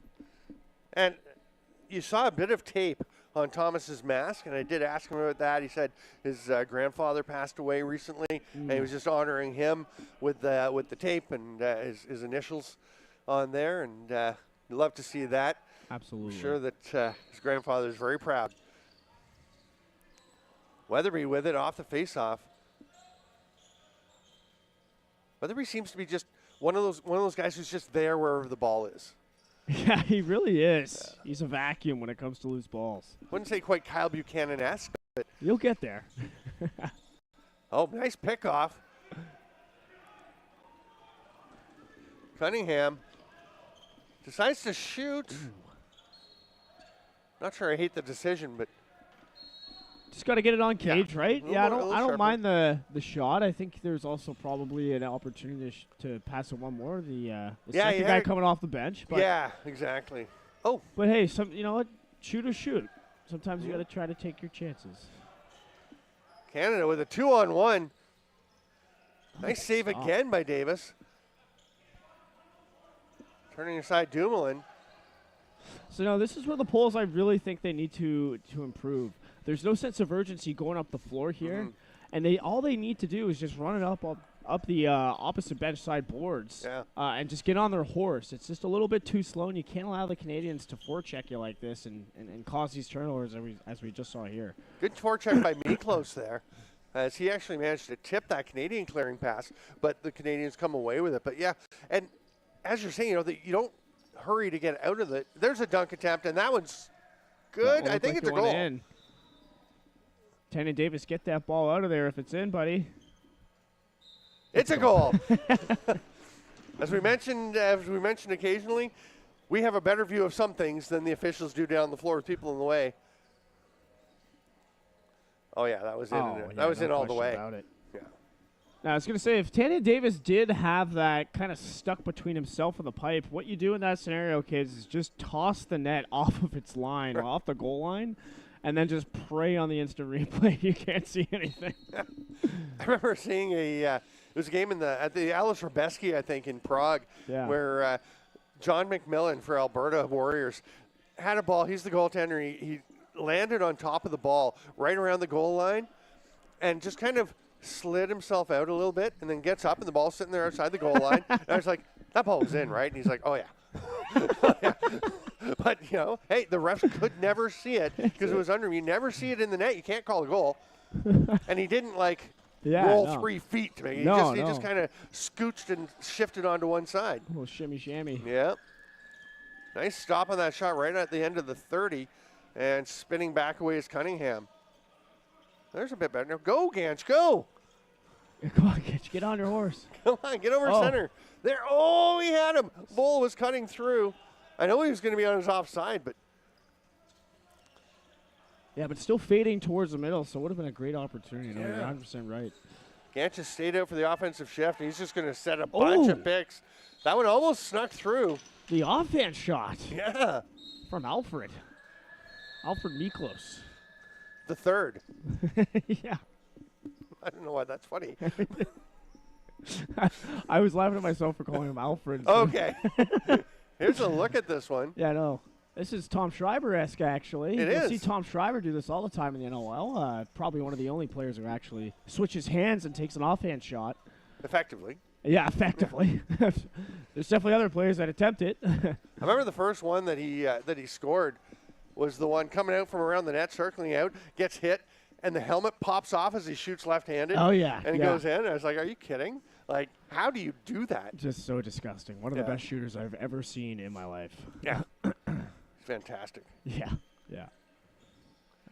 And you saw a bit of tape on Thomas's mask, and I did ask him about that. He said his grandfather passed away recently, and he was just honoring him with the tape and his initials on there, and you'd love to see that. Absolutely. I'm sure that his grandfather is very proud. Weatherby with it off the face-off. Weatherby seems to be just one of those guys who's just there wherever the ball is. Yeah, he really is. Yeah. He's a vacuum when it comes to loose balls. Wouldn't say quite Kyle Buchanan-esque, but you'll get there. Oh, nice pickoff. Cunningham decides to shoot. Ooh. Not sure I hate the decision, but just got to get it on cage, right? Yeah, I don't mind the shot. I think there's also probably an opportunity to pass it one more. The second guy coming off the bench. But yeah, exactly. Oh, but hey, you know what? Shoot or shoot. Sometimes you got to try to take your chances. Canada with a 2-on-1. Nice save again by Davis. Turning aside Dumoulin. So now this is where the Poles, I really think they need to improve. There's no sense of urgency going up the floor here, and all they need to do is just run it up the opposite bench side boards, and just get on their horse. It's just a little bit too slow, and you can't allow the Canadians to forecheck you like this and cause these turnovers as we just saw here. Good forecheck by Miklos there, as he actually managed to tip that Canadian clearing pass, but the Canadians come away with it. But yeah, and as you're saying, that you don't hurry to get out of it. There's a dunk attempt, and that one's good. I think it's a goal. In. Tannen Davis, get that ball out of there if it's in, buddy. It's a goal. As we mentioned occasionally, we have a better view of some things than the officials do down the floor with people in the way. Oh yeah, that was in. That was in all the way. About it. Yeah. Now I was going to say, if Tannen Davis did have that kind of stuck between himself and the pipe, what you do in that scenario, kids, is just toss the net off of its line, off the goal line. And then just pray on the instant replay. You can't see anything. I remember seeing it was a game at the Alice Robeski, I think, in Prague, where John McMillan for Alberta Warriors had a ball. He's the goaltender. He landed on top of the ball right around the goal line and just kind of slid himself out a little bit, and then gets up, and the ball's sitting there outside the goal line. And I was like, that ball was in, right? And he's like, oh, yeah. But, you know, hey, the refs could never see it because it was under him. You never see it in the net. You can't call a goal. And he didn't, like, roll 3 feet to me. He just kind of scooched and shifted onto one side. A little shimmy. Yeah. Nice stop on that shot right at the end of the 30. And spinning back away is Cunningham. There's a bit better. Now go, Ganch, go. Come on, Ganch, get on your horse. Come on, get over center. There. Oh, he had him. Bull was cutting through. I know he was going to be on his offside, but. Yeah, but still fading towards the middle, so it would have been a great opportunity. No, you're 100% right. Ganch just stayed out for the offensive shift, and he's just going to set a bunch of picks. That one almost snuck through. The offense shot. Yeah. From Alfred Miklos. The third. Yeah. I don't know why that's funny. I was laughing at myself for calling him Alfred. Okay. Here's a look at this one. Yeah, I know. This is Tom Schreiber-esque, actually. It You'll is. see Tom Schreiber do this all the time in the NOL. Probably one of the only players who actually switches hands and takes an offhand shot. Effectively. Yeah, effectively. There's definitely other players that attempt it. I remember the first one that he scored was the one coming out from around the net, circling out, gets hit, and the helmet pops off as he shoots left-handed. Oh, yeah. And it goes in. I was like, are you kidding? Like, how do you do that? Just so disgusting. One of the best shooters I've ever seen in my life. Yeah. Fantastic. Yeah.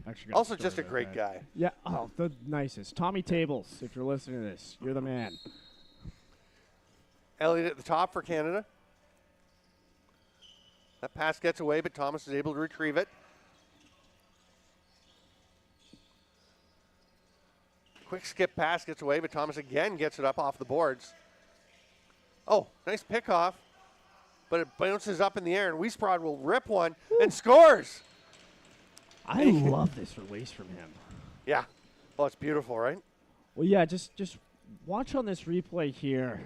Actually also just a great guy. Yeah. Oh, the nicest. Tommy Tables, if you're listening to this, you're the man. Elliott at the top for Canada. That pass gets away, but Thomas is able to retrieve it. Quick skip pass gets away, but Thomas again gets it up off the boards. Oh, nice pickoff. But it bounces up in the air, and Wiesbrod will rip one and scores. I love this release from him. Yeah. Well, it's beautiful, right? Well, yeah, just watch on this replay here.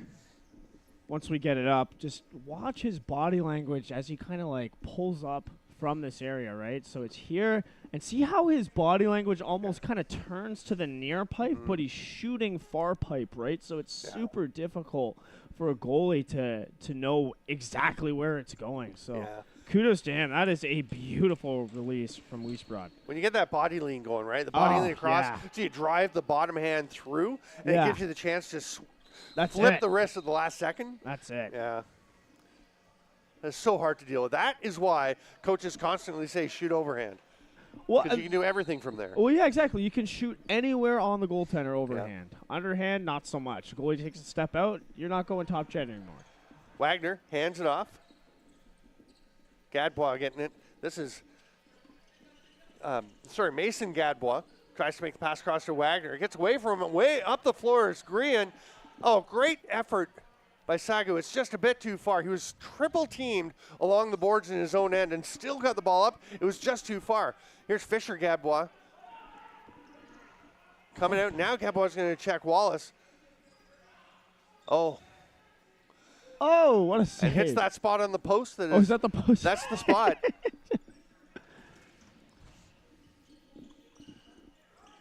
Once we get it up, just watch his body language as he kind of like pulls up from this area, right? So it's here, and see how his body language almost kind of turns to the near pipe, but he's shooting far pipe, right? So it's super difficult for a goalie to know exactly where it's going. So kudos to him. That is a beautiful release from Wiesbrod. When you get that body lean going, right? The body lean across, so you drive the bottom hand through, and it gives you the chance to flip the wrist at the last second. That's it. Yeah. That's so hard to deal with. That is why coaches constantly say shoot overhand. Well, because you can do everything from there. Well, yeah, exactly. You can shoot anywhere on the goaltender overhand. Underhand, not so much. Goalie takes a step out, you're not going top jet anymore. Wagner hands it off. Gadbois getting it. This is, Mason Gadbois tries to make the pass across to Wagner. Gets away from him, way up the floor is Grian. Oh, great effort by Sagu. It's just a bit too far. He was triple teamed along the boards in his own end and still got the ball up. It was just too far. Here's Fisher Gadbois. Coming out. Now Gadbois is going to check Wallace. Oh, what a save. and hits that spot on the post. Is that the post? That's the spot.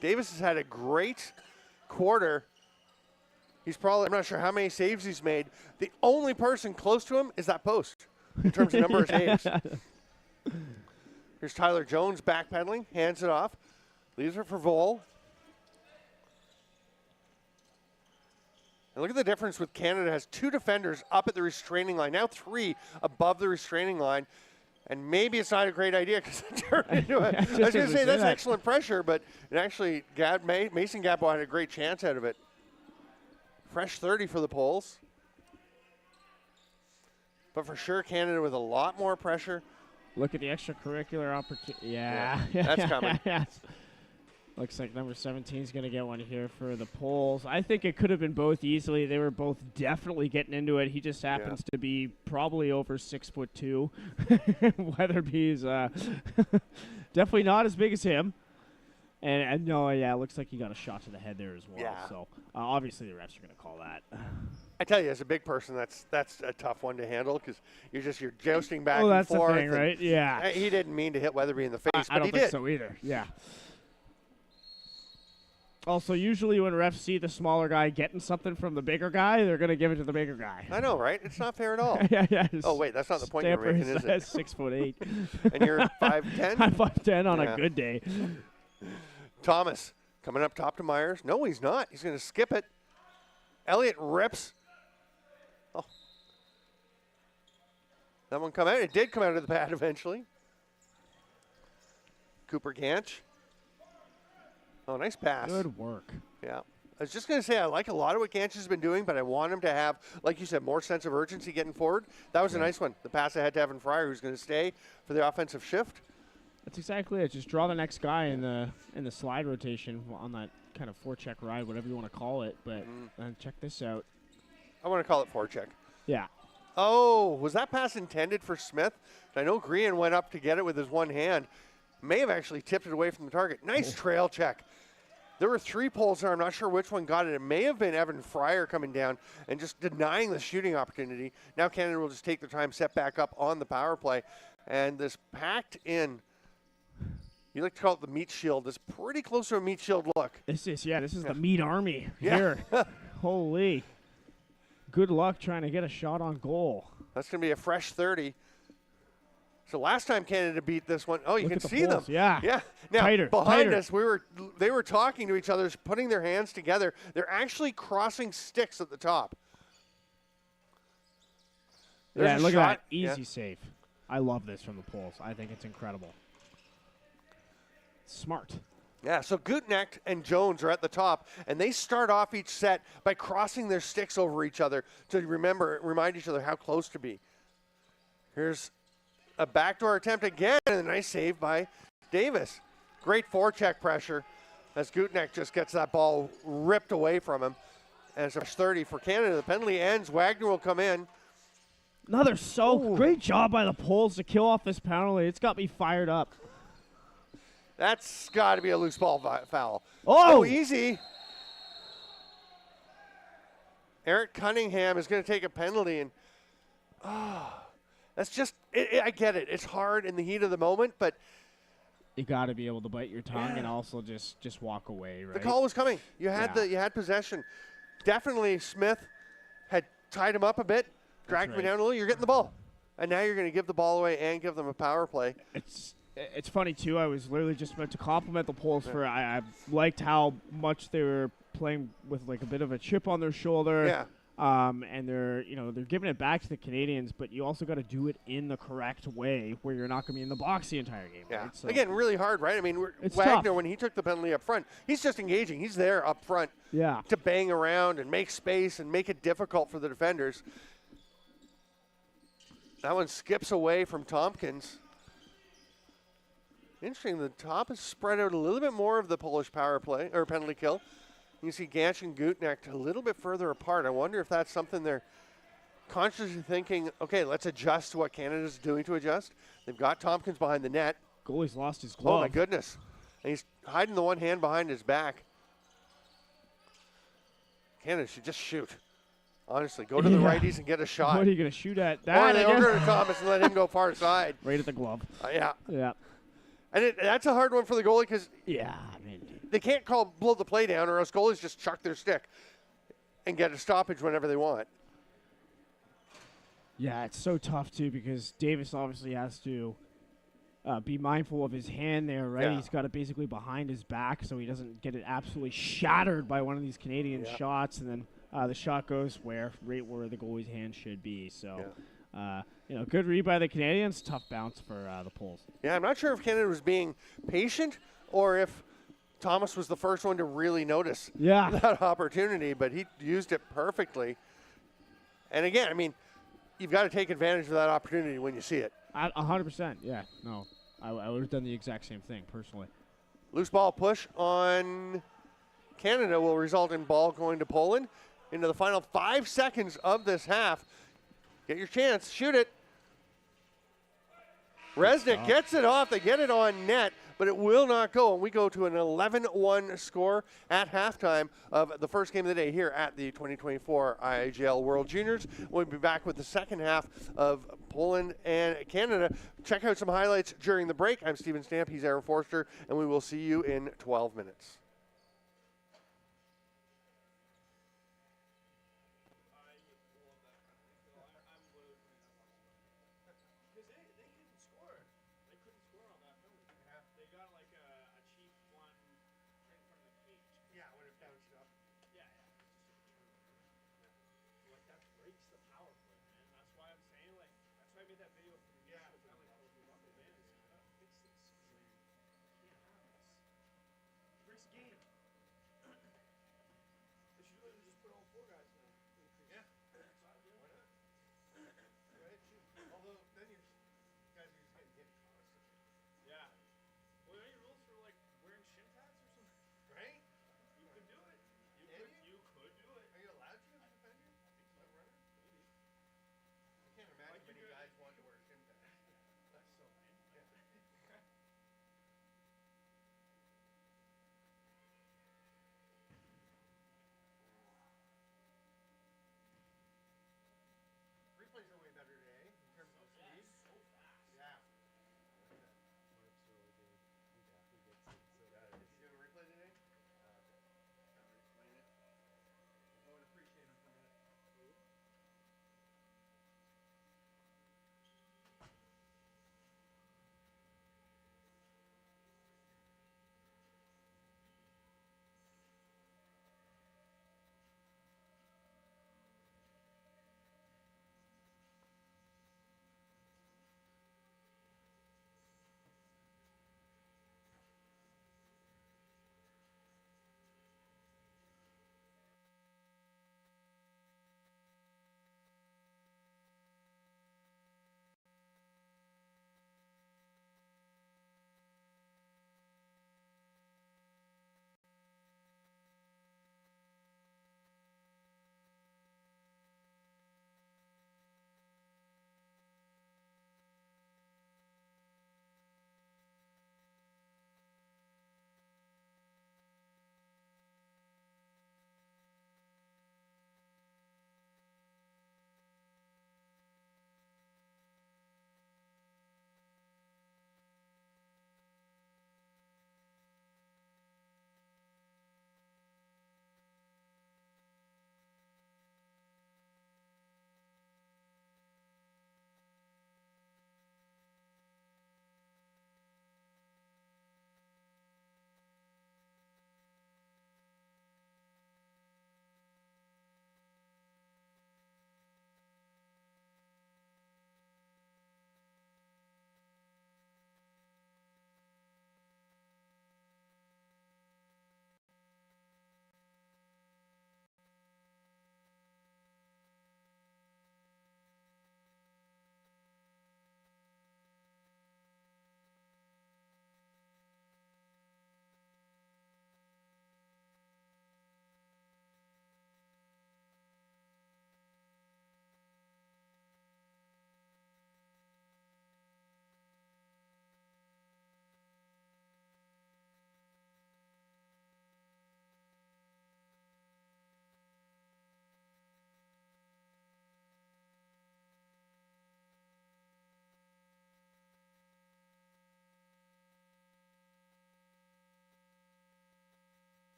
Davis has had a great quarter. He's probably, I'm not sure how many saves he's made. The only person close to him is that post in terms of number of saves. Here's Tyler Jones backpedaling, hands it off, leaves it for Vol. And look at the difference with Canada has 2 defenders up at the restraining line, now 3 above the restraining line. And maybe it's not a great idea because it turned into it. I was going to say that's excellent pressure, but it actually, Mason Gadbois had a great chance out of it. Fresh 30 for the Poles. But for sure, Canada with a lot more pressure. Look at the extracurricular opportunity. Yeah. That's coming. Looks like number 17 is going to get one here for the Poles. I think it could have been both easily. They were both definitely getting into it. He just happens to be probably over 6'2". Weatherby's definitely not as big as him. And it looks like he got a shot to the head there as well. Yeah. So obviously the refs are going to call that. I tell you, as a big person, that's a tough one to handle because you're jousting back and forth. Well, that's the thing, right? Yeah. He didn't mean to hit Weatherby in the face, but I don't he think did. so either. Yeah. Also, usually when refs see the smaller guy getting something from the bigger guy, they're going to give it to the bigger guy. I know, right? It's not fair at all. yeah. Oh, wait, that's not the point you're making, is it? 6'8". And you're 5'10"? I'm 5'10" on Yeah. a good day. Thomas coming up top to Myers. No, he's not. He's going to skip it. Elliott rips. Oh. That one come out. It did come out of the pad eventually. Cooper Ganch. Oh, nice pass. Good work. Yeah. I was just going to say, I like a lot of what Ganch has been doing, but I want him to have, like you said, more sense of urgency getting forward. That was a nice one. The pass ahead to Evan Fryer, who's going to stay for the offensive shift. That's exactly it. Just draw the next guy in the slide rotation on that kind of forecheck ride, whatever you want to call it. But check this out. I want to call it forecheck. Yeah. Oh, was that pass intended for Smith? I know Green went up to get it with his one hand. May have actually tipped it away from the target. Nice trail check. There were 3 poles there. I'm not sure which one got it. It may have been Evan Fryer coming down and just denying the shooting opportunity. Now Canada will just take their time, set back up on the power play. And this packed in, you like to call it the meat shield, is pretty close to a meat shield look. This is the meat army Yeah. here. Holy. Good luck trying to get a shot on goal. That's going to be a fresh 30. So last time Canada beat this one, oh, you Look can at the see them. poles, yeah. Yeah. Now, Tighter, behind tighter. us, they were talking to each other, putting their hands together. They're actually crossing sticks at the top. There's Yeah, a look shot. at that. Easy save. I love this from the poles. I think it's incredible. Smart. Yeah, so Gutnecht and Jones are at the top, and they start off each set by crossing their sticks over each other to remind each other how close to be. Here's a backdoor attempt again, and a nice save by Davis. Great forecheck pressure as Gutnecht just gets that ball ripped away from him. And it's a 30 for Canada. The penalty ends. Wagner will come in. Another great job by the poles to kill off this penalty. It's got me fired up. That's got to be a loose ball foul. Oh! Easy. Eric Cunningham is going to take a penalty, and that's just, I get it. It's hard in the heat of the moment, but You got to be able to bite your tongue and also just walk away, right? the call was coming. You had Yeah. you had possession. Definitely Smith had tied him up a bit, dragged him right. down a little. You're getting the ball. And now you're going to give the ball away and give them a power play. It's funny, too. I was literally just about to compliment the Poles for I liked how much they were playing with like a bit of a chip on their shoulder. Yeah. And they're giving it back to the Canadians, but you also got to do it in the correct way where you're not going to be in the box the entire game. Yeah. Right? So Again, really hard, right? I mean, It's Wagner, tough. when he took the penalty up front, he's just engaging. He's there up front yeah. to bang around and make space and make it difficult for the defenders. That one skips away from Tompkins. Interesting, the top is spread out a little bit more of the Polish power play, or penalty kill. You see Ganch and Gutnecht a little bit further apart. I wonder if that's something they're consciously thinking, okay, let's adjust to what Canada's doing to adjust. They've got Tompkins behind the net. Goalie's lost his glove. Oh, my goodness. And he's hiding the one hand behind his back. Canada should just shoot. Honestly, go to the Yeah. righties and get a shot. What are you going to shoot at? Or That, they I guess? go to Thomas and let him go far side. Right at the glove. Yeah. Yeah. And that's a hard one for the goalie because Yeah, I mean, they can't blow the play down, or else goalies just chuck their stick and get a stoppage whenever they want. yeah, it's so tough, too, because Davis obviously has to be mindful of his hand there, right? Yeah. He's got it basically behind his back so he doesn't get it absolutely shattered by one of these Canadian Yeah. shots, and then the shot goes right where the goalie's hand should be. So, good read by the Canadians, tough bounce for the Poles. Yeah, I'm not sure if Canada was being patient or if Thomas was the first one to really notice Yeah. that opportunity, but he used it perfectly. And again, I mean, you've got to take advantage of that opportunity when you see it. 100%, yeah. No, I would have done the exact same thing, personally. Loose ball push on Canada will result in ball going to Poland into the final 5 seconds of this half. Get your chance. Shoot it. Resnick gets it off. They get it on net, but it will not go. And we go to an 11-1 score at halftime of the first game of the day here at the 2024 IIJL World Juniors. We'll be back with the second half of Poland and Canada. Check out some highlights during the break. I'm Steven Stamp. He's Aaron Forster, and we will see you in 12 minutes.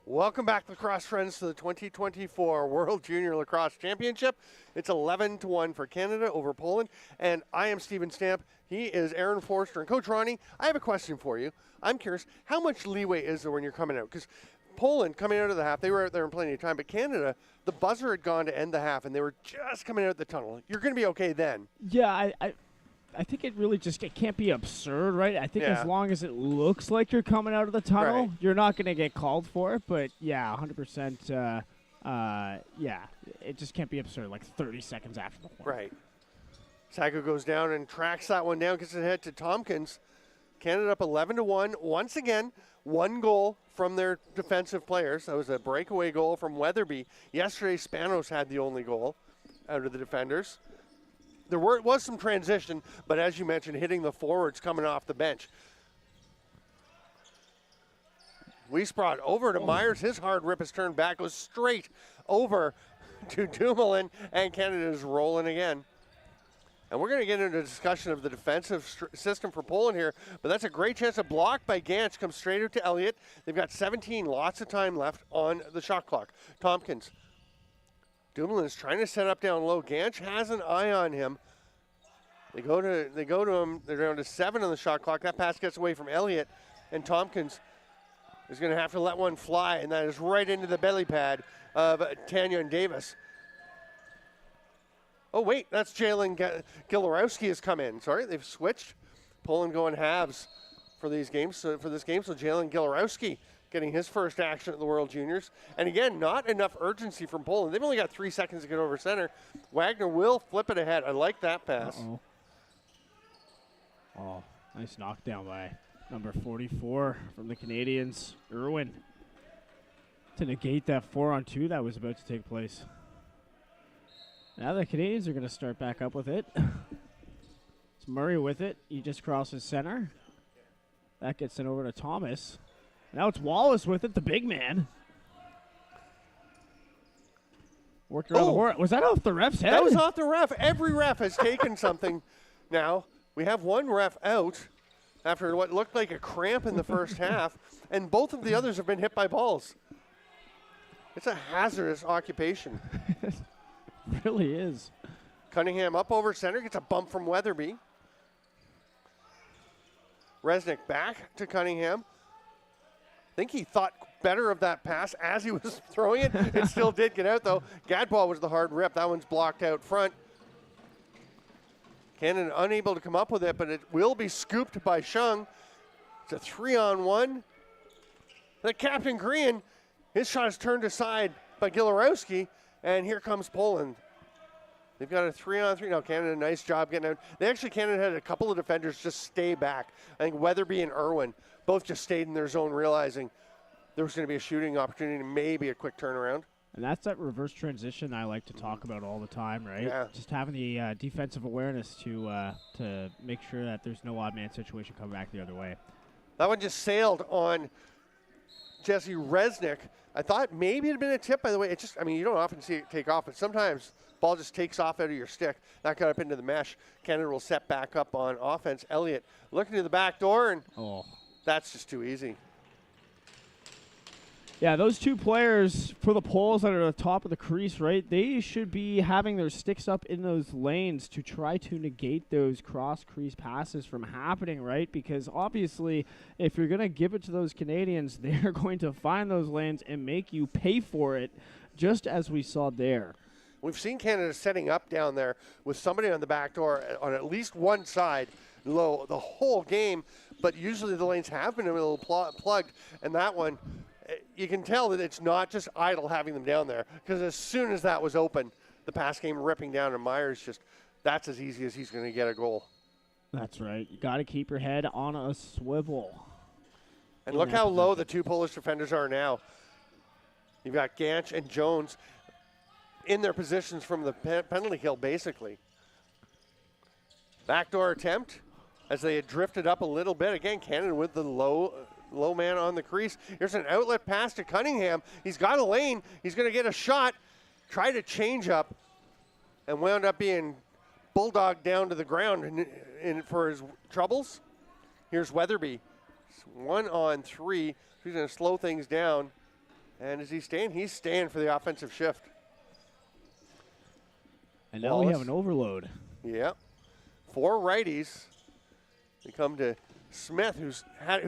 Welcome back, lacrosse friends, to the 2024 World Junior Lacrosse Championship. It's 11-1 for Canada over Poland, and I am Steven Stamp. He is Aaron Forster. And Coach Ronnie, I have a question for you. I'm curious, how much leeway is there when you're coming out? Because Poland, coming out of the half, they were out there in plenty of time, but Canada, the buzzer had gone to end the half, and they were just coming out the tunnel. You're going to be okay then. Yeah, I think it really just, it can't be absurd, right? I think Yeah. as long as it looks like you're coming out of the tunnel, Right. you're not going to get called for it. But yeah, 100%. Yeah, it just can't be absurd, like 30 seconds after the horn. Right. Sago goes down and tracks that one down, gets it ahead to Tompkins. Canada up 11-1. Once again, one goal from their defensive players. That was a breakaway goal from Weatherby. Yesterday, Spanos had the only goal out of the defenders. There was some transition, but as you mentioned, hitting the forwards coming off the bench. Weisbrot over to Myers. His hard rip has turned back, goes straight over to Dumoulin, and Canada is rolling again. And we're going to get into a discussion of the defensive system for Poland here, but that's a great chance. A block by Gantz comes straight out to Elliott. They've got 17, lots of time left on the shot clock. Tompkins. Dumoulin is trying to set up down low. Gantz has an eye on him. They go to him. They're down to 7 on the shot clock. That pass gets away from Elliott, and Tompkins is going to have to let one fly, and that is right into the belly pad of Tanya and Davis. Oh, wait, that's Jalen Gilarowski has come in. Sorry, they've switched. Poland going halves for these games. So for this game, so Jalen Gilarowski getting his first action at the World Juniors. And again, not enough urgency from Poland. They've only got 3 seconds to get over center. Wagner will flip it ahead. I like that pass. Uh-oh. Oh, nice knockdown by number 44 from the Canadians, Irwin, to negate that 4-on-2 that was about to take place. Now the Canadians are going to start back up with it. It's Murray with it. He just crosses center. That gets it over to Thomas. Now it's Wallace with it, the big man. Worked around the horn. Was that off the ref's head? That was off the ref. Every ref has taken something now. We have one ref out after what looked like a cramp in the first half, and both of the others have been hit by balls. It's a hazardous occupation. Really is. Cunningham up over center, gets a bump from Weatherby. Resnick back to Cunningham. I think he thought better of that pass as he was throwing it. It still did get out, though. Gadbois was the hard rip. That one's blocked out front. Cannon unable to come up with it, but it will be scooped by Shung. It's a 3-on-1. The Captain Green, his shot is turned aside by Gilarowski, and here comes Poland. They've got a 3-on-3. Now, Canada, nice job getting out. Canada had a couple of defenders just stay back. I think Weatherby and Irwin both just stayed in their zone, realizing there was going to be a shooting opportunity, maybe a quick turnaround. And that's that reverse transition I like to talk about all the time, right? Yeah. Just having the defensive awareness to make sure that there's no odd man situation coming back the other way. That one just sailed on Jesse Resnick. I thought maybe it had been a tip, by the way. It just, I mean, you don't often see it take off, but sometimes ball just takes off out of your stick. That got up into the mesh. Canada will set back up on offense. Elliott looking to the back door, and that's just too easy. Yeah, those two players for the Poles that are at the top of the crease, right, they should be having their sticks up in those lanes to try to negate those cross-crease passes from happening, right? Because obviously, if you're going to give it to those Canadians, they're going to find those lanes and make you pay for it, just as we saw there. We've seen Canada setting up down there with somebody on the back door on at least one side low the whole game, but usually the lanes have been a little plugged, and that one, you can tell that it's not just idle having them down there, because as soon as that was open, the pass came ripping down, and Myers just, that's as easy as he's going to get a goal. That's right. You got to keep your head on a swivel. And look how low the two Polish defenders are now. You've got Gantz and Jones in their positions from the penalty kill, basically. Backdoor attempt as they had drifted up a little bit. Again, Canada with the low man on the crease. Here's an outlet pass to Cunningham. He's got a lane. He's going to get a shot. Tried to change up and wound up being bulldogged down to the ground for his troubles. Here's Weatherby. 1-on-3. He's going to slow things down. And is he staying? He's staying for the offensive shift. And now we have an overload. Yep. 4 righties. They come to Smith, who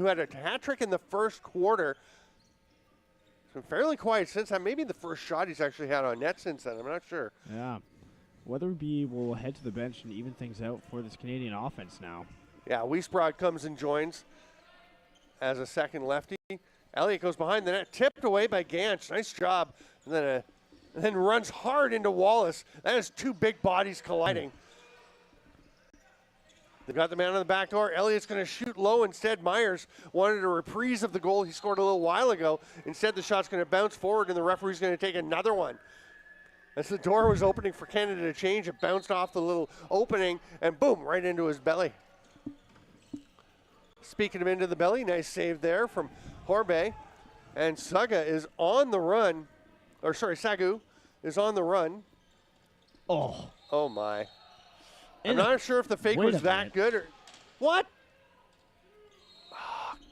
had a hat trick in the first quarter. It's been fairly quiet since then. Maybe the first shot he's actually had on net since then. I'm not sure. Yeah. Weatherby will head to the bench and even things out for this Canadian offense now. Yeah, Wiesbrod comes and joins as a second lefty. Elliott goes behind the net, tipped away by Ganch. Nice job. And then runs hard into Wallace. That is 2 big bodies colliding. They've got the man on the back door. Elliott's going to shoot low instead. Myers wanted a reprise of the goal he scored a little while ago. Instead, the shot's going to bounce forward, and the referee's going to take another one. As the door was opening for Canada to change, it bounced off the little opening, and boom, right into his belly. Speaking of into the belly, nice save there from Horbe. And Saga is on the run. Or sorry, Sagu is on the run. Oh. Oh, my. I'm not sure if the fake was that good or what?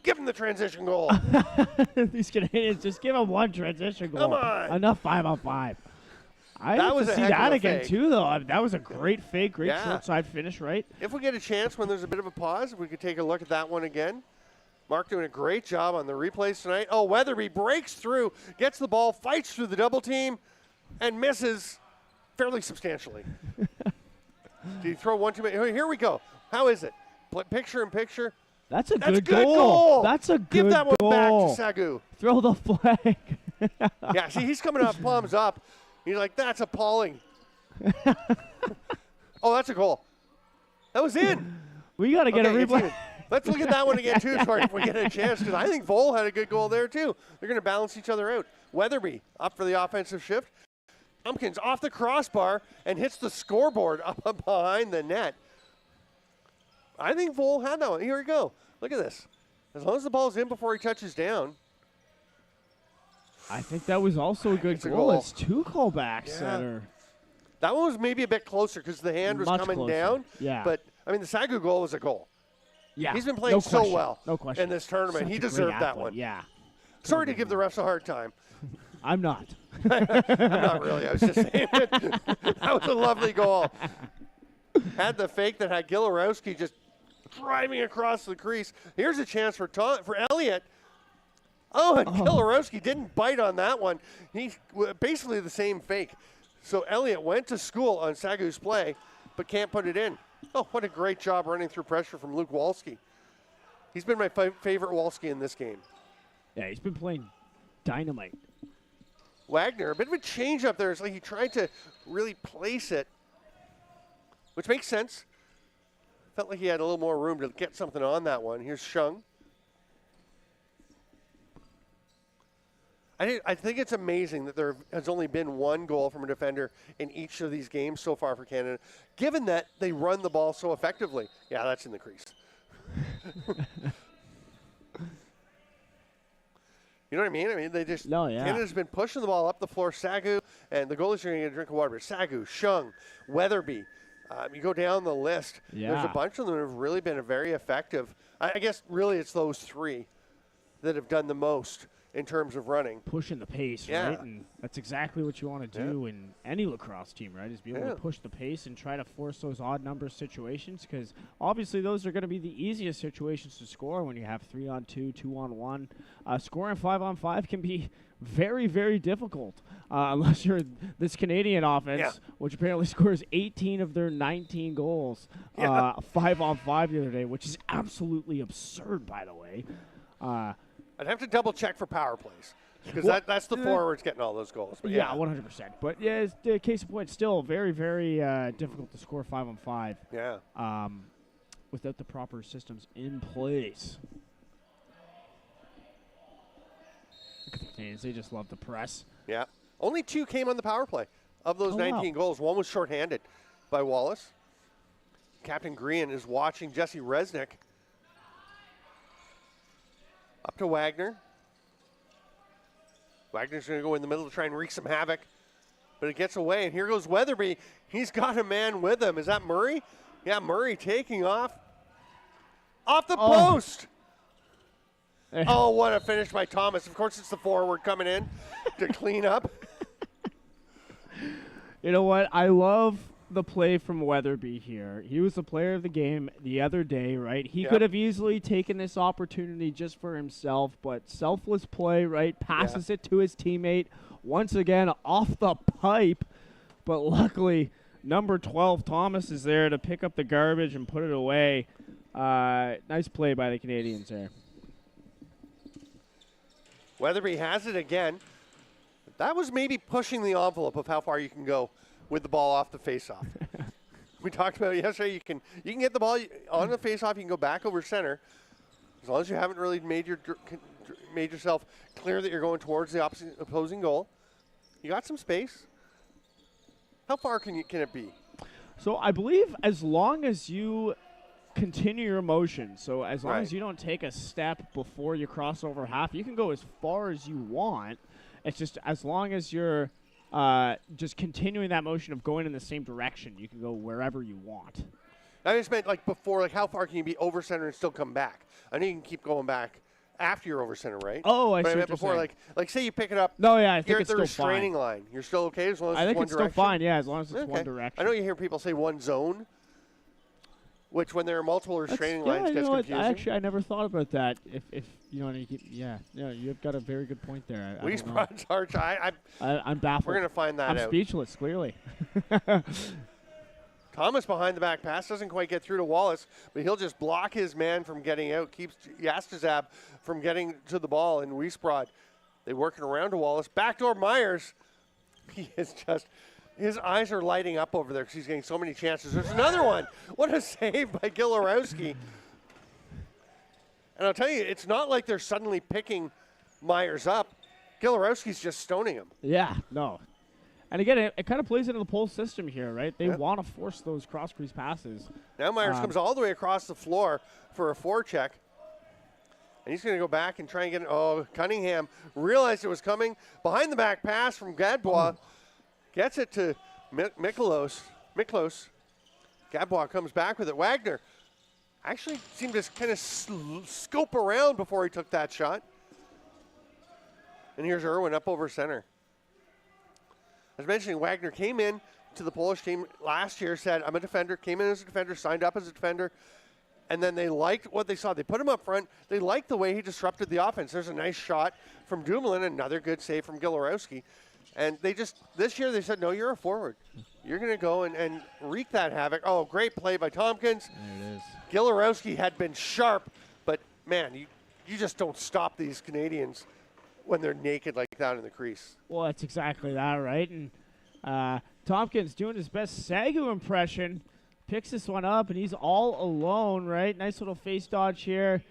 Give him the transition goal. These Canadians, just give him one transition goal. Come on. Enough 5-on-5. I That have was to a see heck of that a again, fake. too, though. That was a great fake, great Yeah. short side finish, right? If we get a chance when there's a bit of a pause, if we could take a look at that one again. Mark doing a great job on the replays tonight. Oh, Weatherby breaks through, gets the ball, fights through the double team, and misses fairly substantially. Did he throw one too many? Here we go. How is it? Picture in picture. That's a That's good goal. That's a good Give that one goal. back to Sagu. Throw the flag. Yeah, see, he's coming up, palms up. He's like, that's appalling. Oh, that's a goal. That was in. We got to get a Okay, it's replay. even. Let's look at that one again, too, Sorry, if we get a chance, because I think Vol had a good goal there, too. They're going to balance each other out. Weatherby up for the offensive shift. Tompkins off the crossbar and hits the scoreboard up behind the net. I think Vol had that one. Here we go. Look at this. As long as the ball's in before he touches down. I think that was also a good It's a goal. goal. It's 2 callbacks Yeah. that are That one was maybe a bit closer because the hand was much coming closer. down. Yeah. But, I mean, the Sagu goal was a goal. Yeah. He's been playing no so question. well No question. in this tournament. Such He a great deserved that athlete. one. Yeah. Sorry to give the refs a hard time. I'm not. Not really. I was just saying that was a lovely goal. Had the fake that had Gilorowski just driving across the crease. Here's a chance for Elliott. Oh, and Gilorowski didn't bite on that one. Basically the same fake. So Elliott went to school on Sagu's play, but can't put it in. Oh, what a great job running through pressure from Luke Walski. He's been my favorite Walski in this game. Yeah, he's been playing dynamite. Wagner, a bit of a change up there. It's like he tried to really place it, which makes sense. Felt like he had a little more room to get something on that one. Here's Shung. I think it's amazing that there has only been one goal from a defender in each of these games so far for Canada, given that they run the ball so effectively. Yeah, that's in the crease. You know what I mean? I mean, they just Canada's been pushing the ball up the floor. Sagu, and the goalies are going to get a drink of water. But Sagu, Shung, Weatherby. You go down the list. Yeah. There's a bunch of them that have really been very effective. I guess really it's those 3 that have done the most in terms of running. Pushing the pace, Yeah. right? And that's exactly what you want to do in any lacrosse team, right? Is be able to push the pace and try to force those odd number situations, because obviously those are going to be the easiest situations to score when you have 3-on-2, 2-on-1. Scoring 5-on-5 can be very, very difficult unless you're this Canadian offense, which apparently scores 18 of their 19 goals 5-on-5 the other day, which is absolutely absurd, by the way. I'd have to double check for power plays because that's the forwards getting all those goals. But yeah, 100%. But yeah, it's the case in point, still very, very difficult to score 5-on-5. Yeah. Without the proper systems in place. Look at the Canadians; they just love the press. Yeah. Only 2 came on the power play of those 19 goals. One was shorthanded by Wallace. Captain Green is watching Jesse Resnick. Up to Wagner. Wagner's going to go in the middle to try and wreak some havoc. But it gets away, and here goes Weatherby. He's got a man with him. Is that Murray? Yeah, Murray taking off. Off the post. Oh, what a finish by Thomas. Of course, it's the forward coming in to clean up. You know what? I love the play from Weatherby here. He was the player of the game the other day, right? He could have easily taken this opportunity just for himself, but selfless play, right? Passes it to his teammate once again off the pipe, but luckily number 12 Thomas is there to pick up the garbage and put it away. Nice play by the Canadians there. Weatherby has it again. That was maybe pushing the envelope of how far you can go with the ball off the faceoff. We talked about it yesterday. You can get the ball on the faceoff. You can go back over center, as long as you haven't really made yourself clear that you're going towards the opposing goal. You got some space. How far can it be? So I believe as long as you continue your motion, so as long as you don't take a step before you cross over half, you can go as far as you want. It's just as long as you're just continuing that motion of going in the same direction, you can go wherever you want. I just meant like before, like how far can you be over center and still come back? I know you can keep going back after you're over center, right? Oh, I see. But I meant what you're before, saying. like say you pick it up. No, yeah, I think you're it's at the still restraining fine. line. You're still okay as long as I it's think one it's direction? still fine, yeah, as long as it's Okay. one direction. I know you hear people say one zone, which when there are multiple restraining lines gets confusing. I never thought about that. If you know, you've got a very good point there. We brought Arch. I'm baffled. We're going to find that out. I'm speechless, clearly. Thomas behind the back pass doesn't quite get through to Wallace, but he'll just block his man from getting out, keeps Yastazab from getting to the ball, and Wiesbrod, they working around to Wallace. Backdoor Myers, he is just, his eyes are lighting up over there because he's getting so many chances. There's another one. What a save by Gilarowski. And I'll tell you, it's not like they're suddenly picking Myers up. Gilarowski's just stoning him. Yeah, no. And again, it kind of plays into the pole system here, right? They want to force those cross-crease passes. Now Myers comes all the way across the floor for a forecheck. And he's going to go back and try and get it. Oh, Cunningham realized it was coming. Behind the back pass from Gadbois. Gets it to Miklos. Gadbois comes back with it. Wagner actually seemed to kind of scope around before he took that shot. And here's Irwin up over center. I was mentioning Wagner came in to the Polish team last year, said, I'm a defender, came in as a defender, signed up as a defender, and then they liked what they saw. They put him up front. They liked the way he disrupted the offense. There's a nice shot from Dumoulin, another good save from Gilarowski. And they just, this year they said, no, you're a forward. You're going to go and wreak that havoc. Oh, great play by Tompkins. There it is. Gilarowski had been sharp, but, man, you just don't stop these Canadians when they're naked like that in the crease. Well, that's exactly that, right? And Tompkins doing his best Sagu impression, picks this one up, and he's all alone, right? Nice little face dodge here,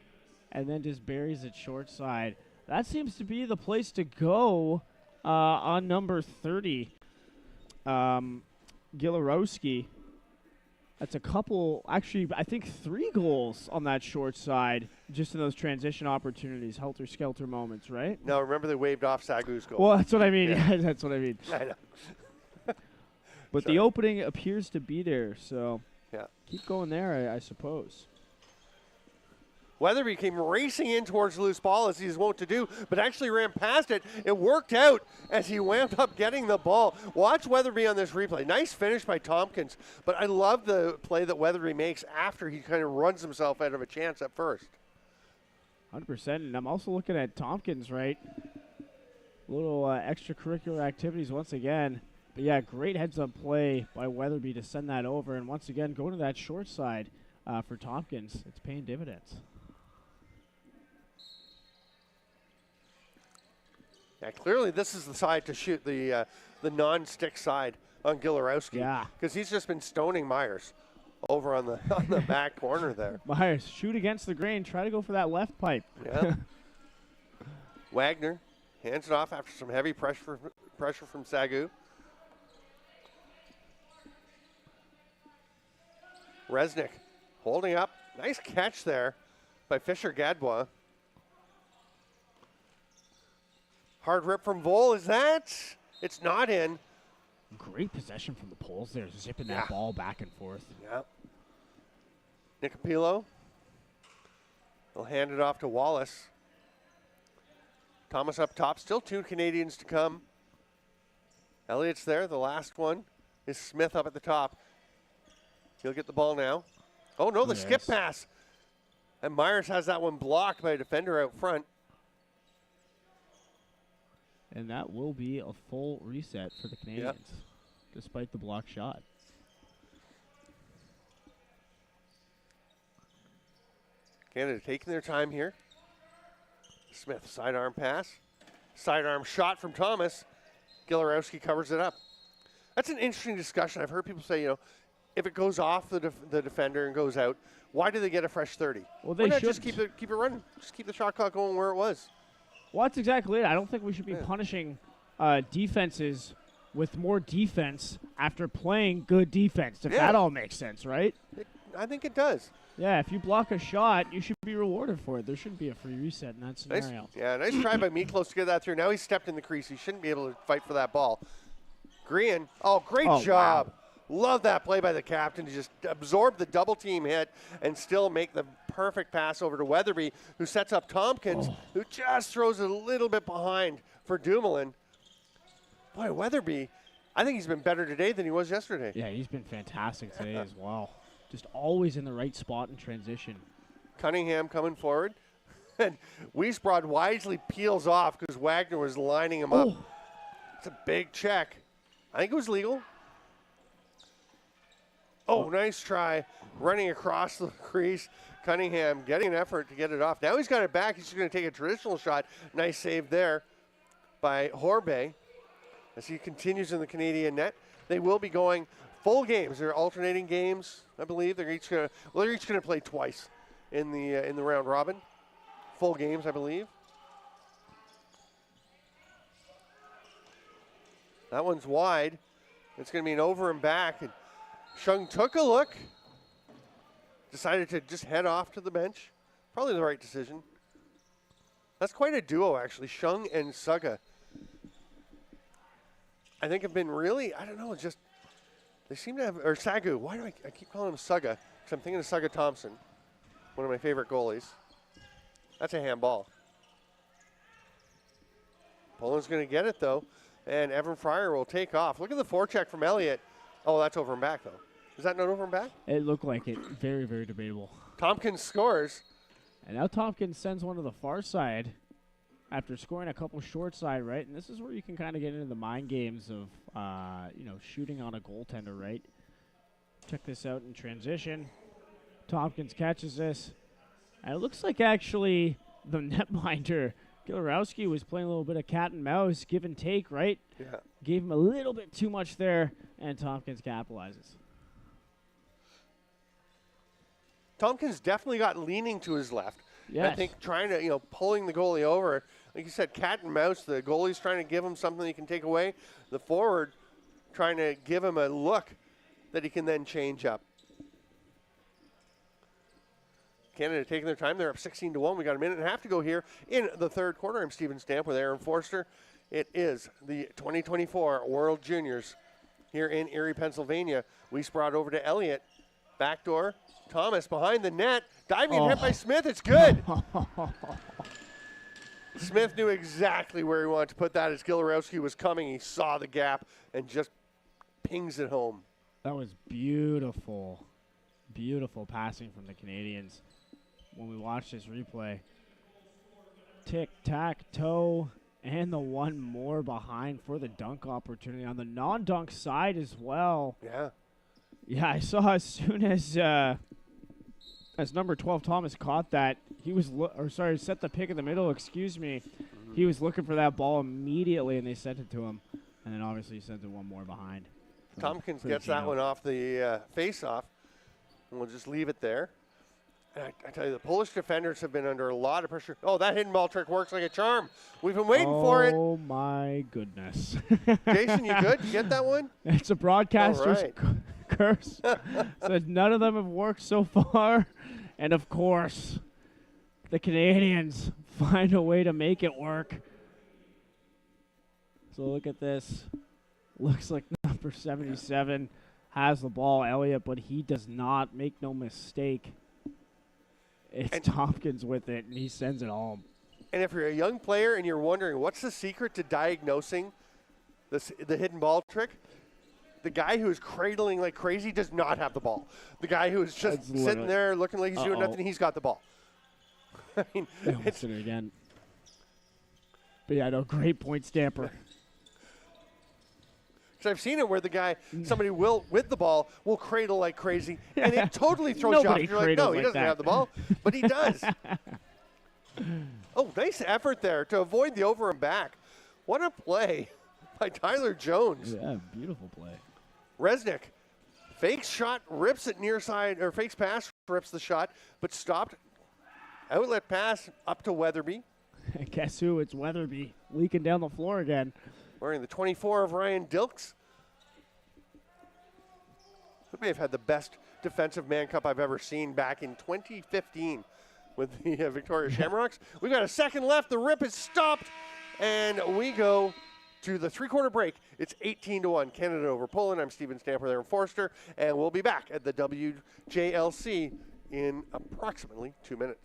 and then just buries it short side. That seems to be the place to go on number 30, Gilarowski. That's a couple, actually, I think 3 goals on that short side, just in those transition opportunities, helter-skelter moments, right? No, remember they waved off Sagu's goal. Well, that's what I mean. Yeah. Yeah, that's what I mean. I know. But the opening appears to be there, so keep going there, I suppose. Weatherby came racing in towards the loose ball, as he's wont to do, but actually ran past it. It worked out as he wound up getting the ball. Watch Weatherby on this replay. Nice finish by Tompkins, but I love the play that Weatherby makes after he kind of runs himself out of a chance at first. 100%, and I'm also looking at Tompkins, right? Little extracurricular activities once again. But yeah, great heads-up play by Weatherby to send that over, and once again, going to that short side for Tompkins. It's paying dividends. Yeah, clearly this is the side to shoot, the non-stick side on Gilarowski. Yeah. Because he's just been stoning Myers over on the back corner there. Myers, shoot against the grain. Try to go for that left pipe. Yeah. Wagner hands it off after some heavy pressure from Sagu. Resnick holding up. Nice catch there by Fisher-Gadbois. Hard rip from Vol. Is that? It's not in. Great possession from the Poles there, zipping that ball back and forth. Yeah. Nicopilo. They'll hand it off to Wallace. Thomas up top. Still 2 Canadians to come. Elliott's there. The last one is Smith up at the top. He'll get the ball now. Oh, no, the skip pass. And Myers has that one blocked by a defender out front. And that will be a full reset for the Canadians, despite the block shot. Canada taking their time here. Smith, sidearm pass. Sidearm shot from Thomas. Gilarowski covers it up. That's an interesting discussion. I've heard people say, you know, if it goes off the defender and goes out, why do they get a fresh 30? Well, they Why not should just keep it running. Just keep the shot clock going where it was. Well, that's exactly it. I don't think we should be punishing defenses with more defense after playing good defense, if that all makes sense, right? I think it does. Yeah, if you block a shot, you should be rewarded for it. There shouldn't be a free reset in that scenario. Nice try by Miklos to get that through. Now he's stepped in the crease. He shouldn't be able to fight for that ball. Green, great job. Wow. Love that play by the captain to just absorb the double team hit and still make the perfect pass over to Weatherby, who sets up Tompkins, who just throws it a little bit behind for Dumoulin. Boy, Weatherby, I think he's been better today than he was yesterday. Yeah, he's been fantastic today as well. Just always in the right spot in transition. Cunningham coming forward. And Wiesbrod wisely peels off because Wagner was lining him up. It's a big check. I think it was legal. Nice try. Running across the crease. Cunningham getting an effort to get it off. Now he's got it back. He's just going to take a traditional shot. Nice save there by Horbe as he continues in the Canadian net. They will be going full games. They're alternating games, I believe. They're each going to play twice in the round robin. Full games, I believe. That one's wide. It's going to be an over and back. And Shung took a look. Decided to just head off to the bench. Probably the right decision. That's quite a duo, actually. Shung and Suga. I think have been really, I don't know, just, they seem to have, or Sagu. Why do I keep calling him Suga? Because I'm thinking of Suga Thompson, one of my favorite goalies. That's a handball. Poland's going to get it, though. And Evan Fryer will take off. Look at the forecheck from Elliott. Oh, that's over and back, though. Is that not over and back? It looked like it. Very, very debatable. Tompkins scores. And now Tompkins sends one to the far side after scoring a couple short side, right? And this is where you can kind of get into the mind games of, shooting on a goaltender, right? Check this out in transition. Tompkins catches this. And it looks like actually the netminder, Gilarowski, was playing a little bit of cat and mouse, give and take, right? Yeah. Gave him a little bit too much there, and Tompkins capitalizes. Tompkins definitely got leaning to his left. Yes. I think trying to, pulling the goalie over. Like you said, cat and mouse. The goalie's trying to give him something he can take away. The forward trying to give him a look that he can then change up. Canada taking their time. They're up 16-1. We got a minute and a half to go here in the third quarter. I'm Steven Stamp with Aaron Forster. It is the 2024 World Juniors here in Erie, Pennsylvania. We brought over to Elliott. Backdoor. Thomas behind the net. Diving and hit by Smith. It's good. Smith knew exactly where he wanted to put that as Gilarowski was coming. He saw the gap and just pings it home. That was beautiful. Beautiful passing from the Canadians when we watch this replay. Tic-tac-toe, and the one more behind for the dunk opportunity on the non-dunk side as well. Yeah. Yeah, I saw as soon as number 12 Thomas caught that, he was set the pick in the middle, he was looking for that ball immediately, and they sent it to him. And then obviously he sent it one more behind. Tompkins gets that one off the face-off, and we'll just leave it there. And I tell you, the Polish defenders have been under a lot of pressure. Oh, that hidden ball trick works like a charm. We've been waiting for it. Oh, my goodness. Jason, you good? You get that one? It's a broadcaster's curse. So none of them have worked so far. And, of course, the Canadians find a way to make it work. So look at this. Looks like number 77 has the ball, Elliott, but he does not make no mistake. It's Tompkins with it, and he sends it home. And if you're a young player and you're wondering what's the secret to diagnosing the hidden ball trick, the guy who is cradling like crazy does not have the ball. The guy who is just sitting there looking like he's doing nothing, he's got the ball. I mean, it's it again. But yeah, no, great point stamper. So I've seen it where the guy, somebody will, with the ball, will cradle like crazy, and it totally throws you off. You're like, no, he doesn't have the ball, but he does. Oh, nice effort there to avoid the over and back. What a play by Tyler Jones. Yeah, beautiful play. Resnick fakes shot, rips it near side, or fakes pass, rips the shot, but stopped. Outlet pass up to Weatherby. Guess who? It's Weatherby leaking down the floor again. Wearing the 24 of Ryan Dilks. He may have had the best defensive man cup I've ever seen back in 2015 with the Victoria Shamrocks. We've got a second left. The rip is stopped, and we go to the three-quarter break. It's 18-1. Canada over Poland. I'm Steven Stamper there in Forster, and we'll be back at the WJLC in approximately 2 minutes.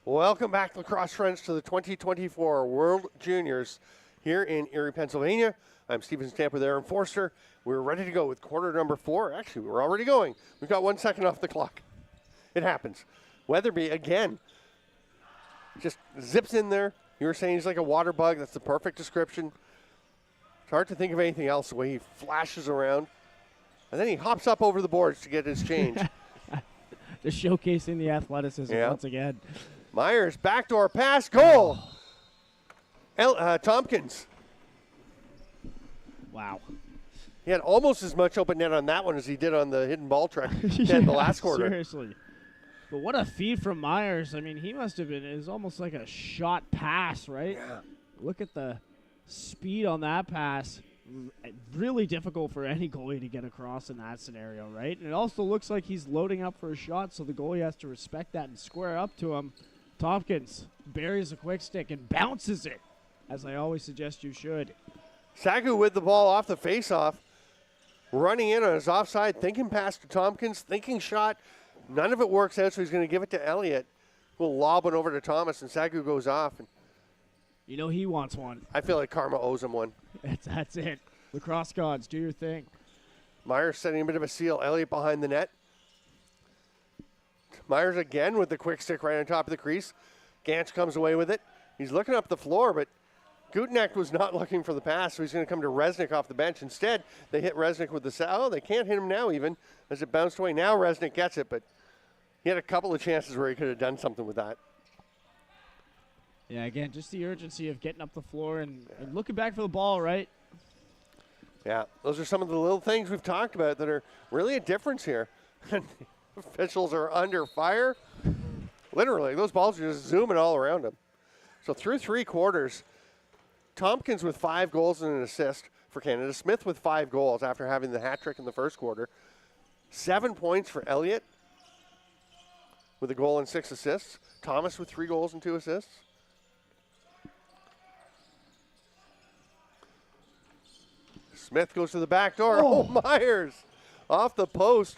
Welcome back, lacrosse friends, to the 2024 World Juniors here in Erie, Pennsylvania. I'm Steven Stamper there in Forster. We're ready to go with quarter number 4. Actually, we're already going. We've got 1 second off the clock. It happens. Weatherby, again, just zips in there. You were saying he's like a water bug. That's the perfect description. It's hard to think of anything else, the way he flashes around. And then he hops up over the boards to get his change. Just showcasing the athleticism once again. Myers, backdoor pass, goal. Tompkins. Wow. He had almost as much open net on that one as he did on the hidden ball trick in the last quarter. Seriously. But what a feed from Myers. I mean, he must have been, it was almost like a shot pass, right? Yeah. Look at the speed on that pass. Really difficult for any goalie to get across in that scenario, right? And it also looks like he's loading up for a shot, so the goalie has to respect that and square up to him. Tompkins buries a quick stick and bounces it, as I always suggest you should. Sagu with the ball off the faceoff, running in on his offside, thinking pass to Tompkins, thinking shot. None of it works out, so he's going to give it to Elliott. We'll lob it over to Thomas, and Sagu goes off. And you know he wants one. I feel like Karma owes him one. That's it. Lacrosse gods, do your thing. Myers setting a bit of a seal. Elliott behind the net. Myers again with the quick stick right on top of the crease. Gantz comes away with it. He's looking up the floor, but Gutenek was not looking for the pass, so he's going to come to Resnick off the bench. Instead, they hit Resnick with the oh, they can't hit him now even as it bounced away. Now Resnick gets it, but he had a couple of chances where he could have done something with that. Yeah, again, just the urgency of getting up the floor and looking back for the ball, right? Yeah, those are some of the little things we've talked about that are really a difference here. Officials are under fire. Literally, those balls are just zooming all around them. So through 3 quarters, Tompkins with 5 goals and an assist for Canada. Smith with 5 goals after having the hat trick in the first quarter. 7 points for Elliott with a goal and 6 assists. Thomas with 3 goals and 2 assists. Smith goes to the back door. Oh, Myers off the post.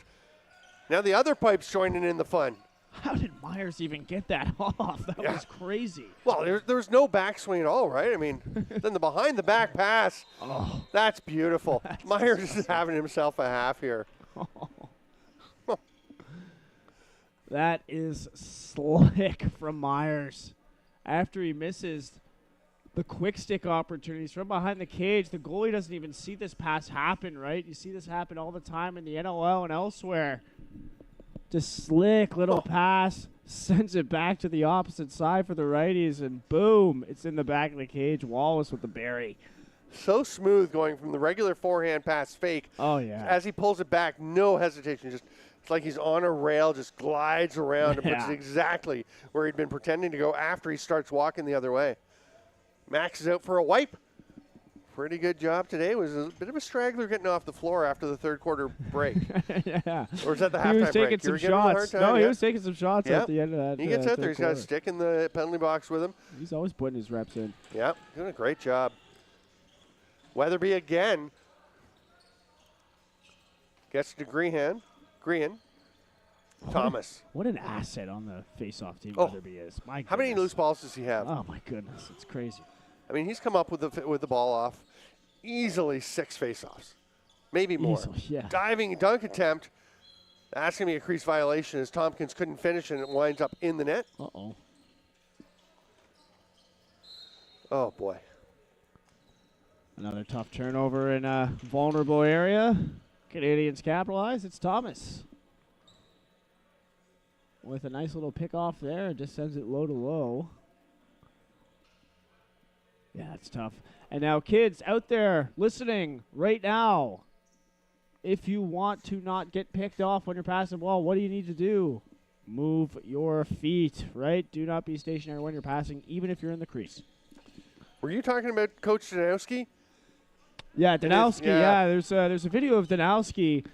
Now the other pipe's joining in the fun. How did Myers even get that off? That was crazy. Well, there's no backswing at all, right? I mean, then the behind the back pass. Oh, that's beautiful. Myers is having himself a half here. That is slick from Myers. After he misses the quick stick opportunities from behind the cage, the goalie doesn't even see this pass happen, right? You see this happen all the time in the NLL and elsewhere. Just slick little pass, sends it back to the opposite side for the righties, and boom, it's in the back of the cage. Wallace with the bury. So smooth going from the regular forehand pass fake. Oh, yeah. As he pulls it back, no hesitation. Just it's like he's on a rail, just glides around and puts it exactly where he'd been pretending to go after he starts walking the other way. Max is out for a wipe. Pretty good job today. It was a bit of a straggler getting off the floor after the third quarter break. Yeah. Or was that the halftime break? He was taking some shots. No, he was taking some shots at the end of that. He gets out there. He's got a stick in the penalty box with him. He's always putting his reps in. Yeah, doing a great job. Weatherby again. Gets to Green. Thomas. What an asset on the face-off team Weatherby is. My goodness. How many loose balls does he have? Oh, my goodness. It's crazy. I mean, he's come up with the ball off easily 6 face-offs, maybe more. Easily, yeah. Diving dunk attempt. That's going to be a crease violation as Tompkins couldn't finish and it winds up in the net. Uh-oh. Oh, boy. Another tough turnover in a vulnerable area. Canadians capitalize. It's Thomas. With a nice little pick off there. Just sends it low to low. Yeah, it's tough. And now, kids out there listening right now, if you want to not get picked off when you're passing the ball, what do you need to do? Move your feet, right? Do not be stationary when you're passing, even if you're in the crease. Were you talking about Coach Danowski? Yeah, Danowski. Yeah, there's a video of Danowski.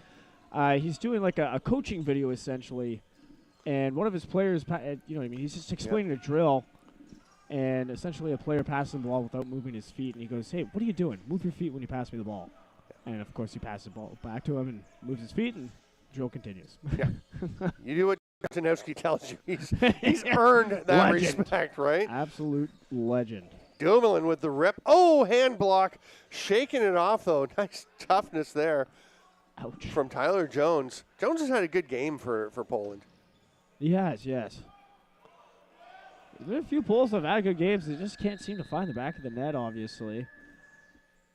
He's doing like a coaching video, essentially. And one of his players, you know what I mean, he's just explaining a drill. And essentially a player passes the ball without moving his feet. And he goes, hey, what are you doing? Move your feet when you pass me the ball. And, of course, he passes the ball back to him and moves his feet, and drill continues. Yeah. You do what Danowski tells you. He's earned that respect, right? Absolute legend. Dumoulin with the rip. Oh, hand block. Shaking it off, though. Nice toughness there. Ouch. From Tyler Jones. Jones has had a good game for Poland. He has, yes. There's been a few Poles that have had good games. They just can't seem to find the back of the net, obviously.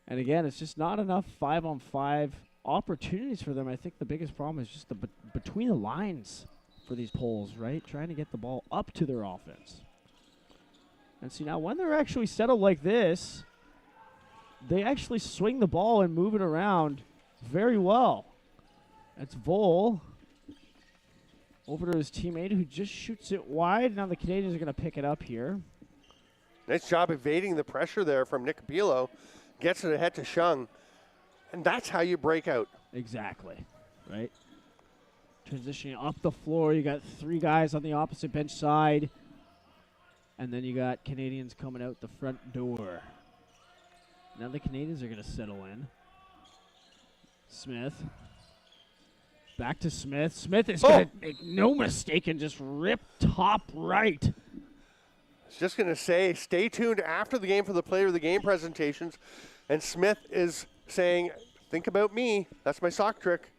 And again, it's just not enough 5-on-5 opportunities for them. I think the biggest problem is just the between the lines for these Poles, right? Trying to get the ball up to their offense. And see, now when they're actually settled like this, they actually swing the ball and move it around very well. That's Vol over to his teammate who just shoots it wide. Now the Canadians are going to pick it up here. Nice job evading the pressure there from Nick Capillo. Gets it ahead to Shung. And that's how you break out. Exactly, right? Transitioning up the floor. You got 3 guys on the opposite bench side. And then you got Canadians coming out the front door. Now the Canadians are going to settle in. Smith. Back to Smith. Smith is going to make no mistake and just rip top right. I was just going to say, stay tuned after the game for the player of the game presentations. And Smith is saying, think about me. That's my sock trick.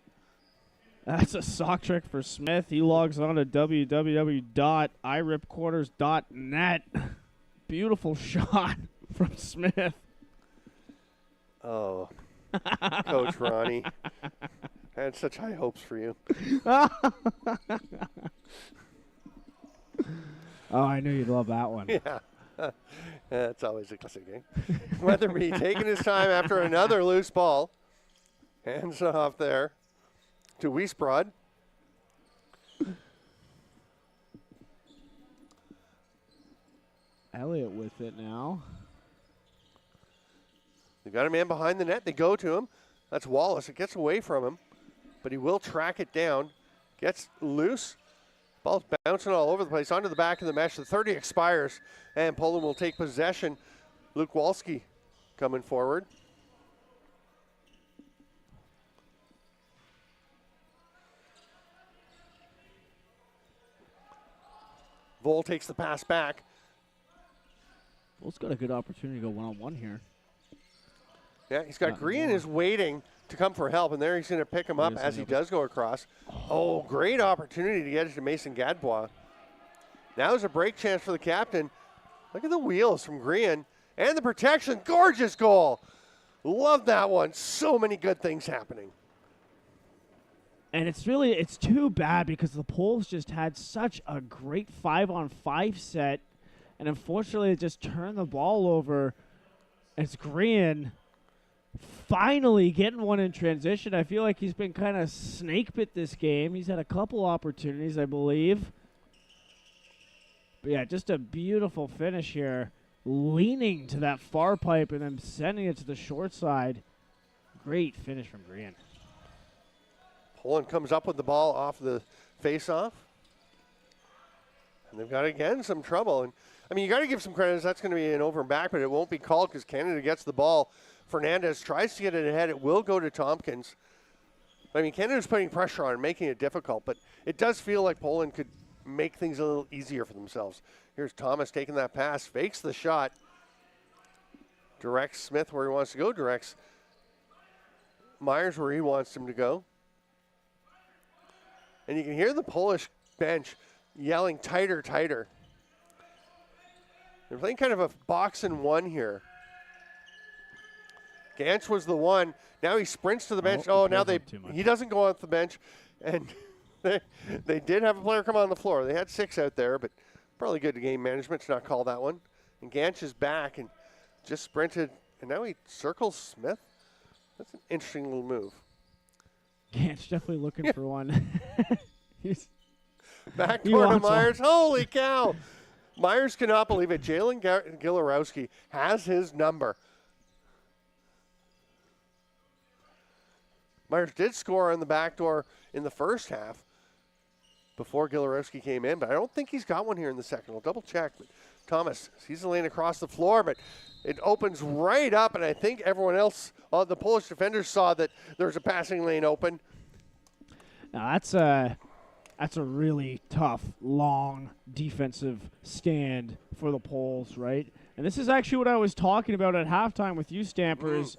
That's a sock trick for Smith. He logs on to www.iripquarters.net. beautiful shot from Smith. Oh, Coach Ronnie. I had such high hopes for you. Oh, I knew you'd love that one. Yeah. That's always a classic game. Weatherby taking his time after another loose ball. Hands off there to Wiesbrod. Elliott with it now. They've got a man behind the net. They go to him. That's Wallace. It gets away from him, but he will track it down. Gets loose. Ball's bouncing all over the place, onto the back of the mesh. The 30 expires, and Poland will take possession. Luke Walski coming forward. Vol takes the pass back. Vol's got a good opportunity to go one-on-one here. Yeah, he's got Green is waiting to come for help, and there he's going to pick him up as he does go across. Oh, great opportunity to get it to Mason Gadbois. Now there's a break chance for the captain. Look at the wheels from Green and the protection. Gorgeous goal. Love that one. So many good things happening. And it's too bad because the Poles just had such a great 5-on-5 set, and unfortunately it just turned the ball over as Green finally getting one in transition. I feel like he's been kind of snake bit this game. He's had a couple opportunities, I believe. But yeah, just a beautiful finish here. Leaning to that far pipe and then sending it to the short side. Great finish from Green. Poland comes up with the ball off the face-off. And they've got, again, some trouble. And I mean, you got to give some credit. That's going to be an over and back, but it won't be called because Canada gets the ball. Fernandez tries to get it ahead. It will go to Tompkins. I mean, Canada's putting pressure on, making it difficult, but it does feel like Poland could make things a little easier for themselves. Here's Thomas taking that pass, fakes the shot, directs Smith where he wants to go, directs Myers where he wants him to go. And you can hear the Polish bench yelling tighter, tighter. They're playing kind of a box and one here. Gantz was the one. Now he sprints to the bench. Oh, now he doesn't go off the bench. And they did have a player come on the floor. They had 6 out there, but probably good game management to not call that one. And Gantz is back and just sprinted. And now he circles Smith. That's an interesting little move. Gantz definitely looking for one. He's back toward Myers. Holy cow. Myers cannot believe it. Jalen Gilarowski has his number. Myers did score on the back door in the first half before Gilarowski came in, but I don't think he's got one here in the second. We'll double check. But Thomas sees the lane across the floor, but it opens right up, and I think everyone else, the Polish defenders, saw that there's a passing lane open. Now that's a really tough, long defensive stand for the Poles, right? And this is actually what I was talking about at halftime with you, Stampers.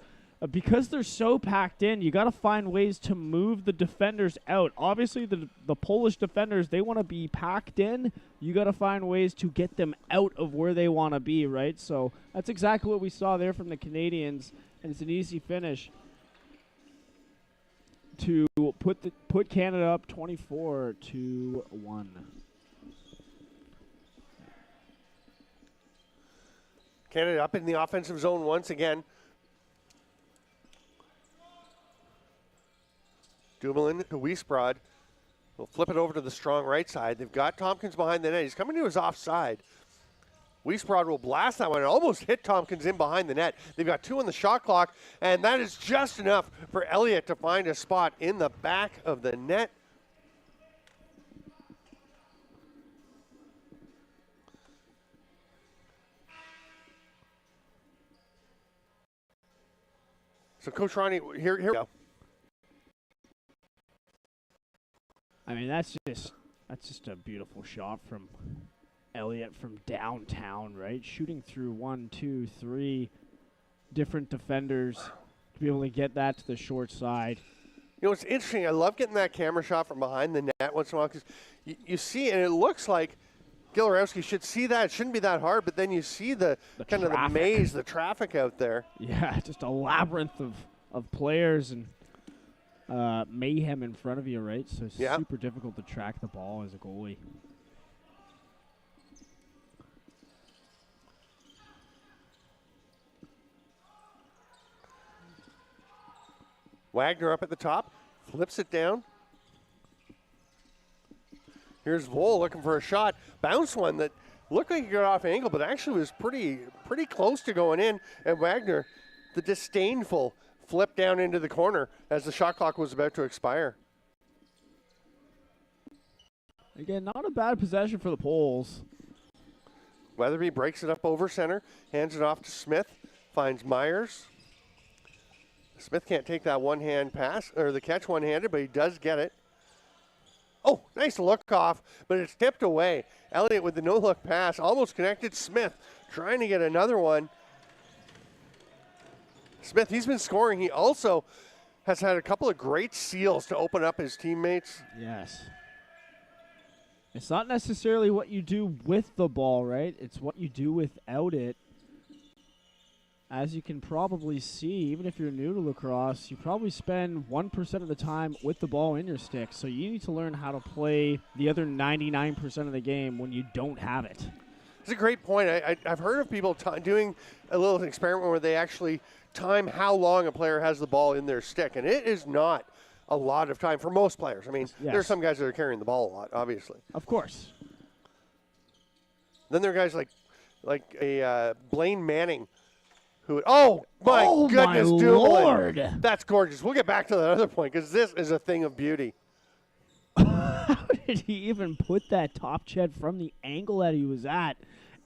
Because they're so packed in, you got to find ways to move the defenders out. Obviously, the Polish defenders, they want to be packed in. You got to find ways to get them out of where they want to be, right? So that's exactly what we saw there from the Canadians, and it's an easy finish to put Canada up 24-1. Canada up in the offensive zone once again. Dumoulin to Wiesbrod. We'll flip it over to the strong right side. They've got Tompkins behind the net. He's coming to his offside. Wiesbrod will blast that one and almost hit Tompkins in behind the net. They've got 2 on the shot clock, and that is just enough for Elliott to find a spot in the back of the net. So, Coach Ronnie, here we go. I mean, that's just a beautiful shot from Elliott from downtown, right? Shooting through 1, 2, 3 different defenders to be able to get that to the short side. You know, it's interesting. I love getting that camera shot from behind the net once in a while because you see, and it looks like Gilarowski should see that. It shouldn't be that hard, but then you see the kind of the maze, the traffic out there. Yeah, just a labyrinth of players and mayhem in front of you, right? So it's super difficult to track the ball as a goalie. Wagner up at the top, flips it down. Here's Vole looking for a shot. Bounce one that looked like he got off angle, but actually was pretty close to going in. And Wagner, the disdainful flip down into the corner as the shot clock was about to expire. Again, not a bad possession for the Poles. Weatherby breaks it up over center, hands it off to Smith, finds Myers. Smith can't take that one-hand pass, or the catch one-handed, but he does get it. Oh, nice look off, but it's tipped away. Elliott with the no-look pass, almost connected. Smith trying to get another one. Smith, he's been scoring. He also has had a couple of great seals to open up his teammates. Yes. It's not necessarily what you do with the ball, right? It's what you do without it. As you can probably see, even if you're new to lacrosse, you probably spend 1% of the time with the ball in your stick. So you need to learn how to play the other 99% of the game when you don't have it. It's a great point. I've heard of people doing a little experiment where they actually time how long a player has the ball in their stick, and it is not a lot of time for most players. I mean, there are some guys that are carrying the ball a lot, obviously. Of course. Then there are guys like a Blaine Manning, who, oh my goodness, my Dumoulin. Lord. That's gorgeous. We'll get back to that other point because this is a thing of beauty. How did he even put that top ched from the angle that he was at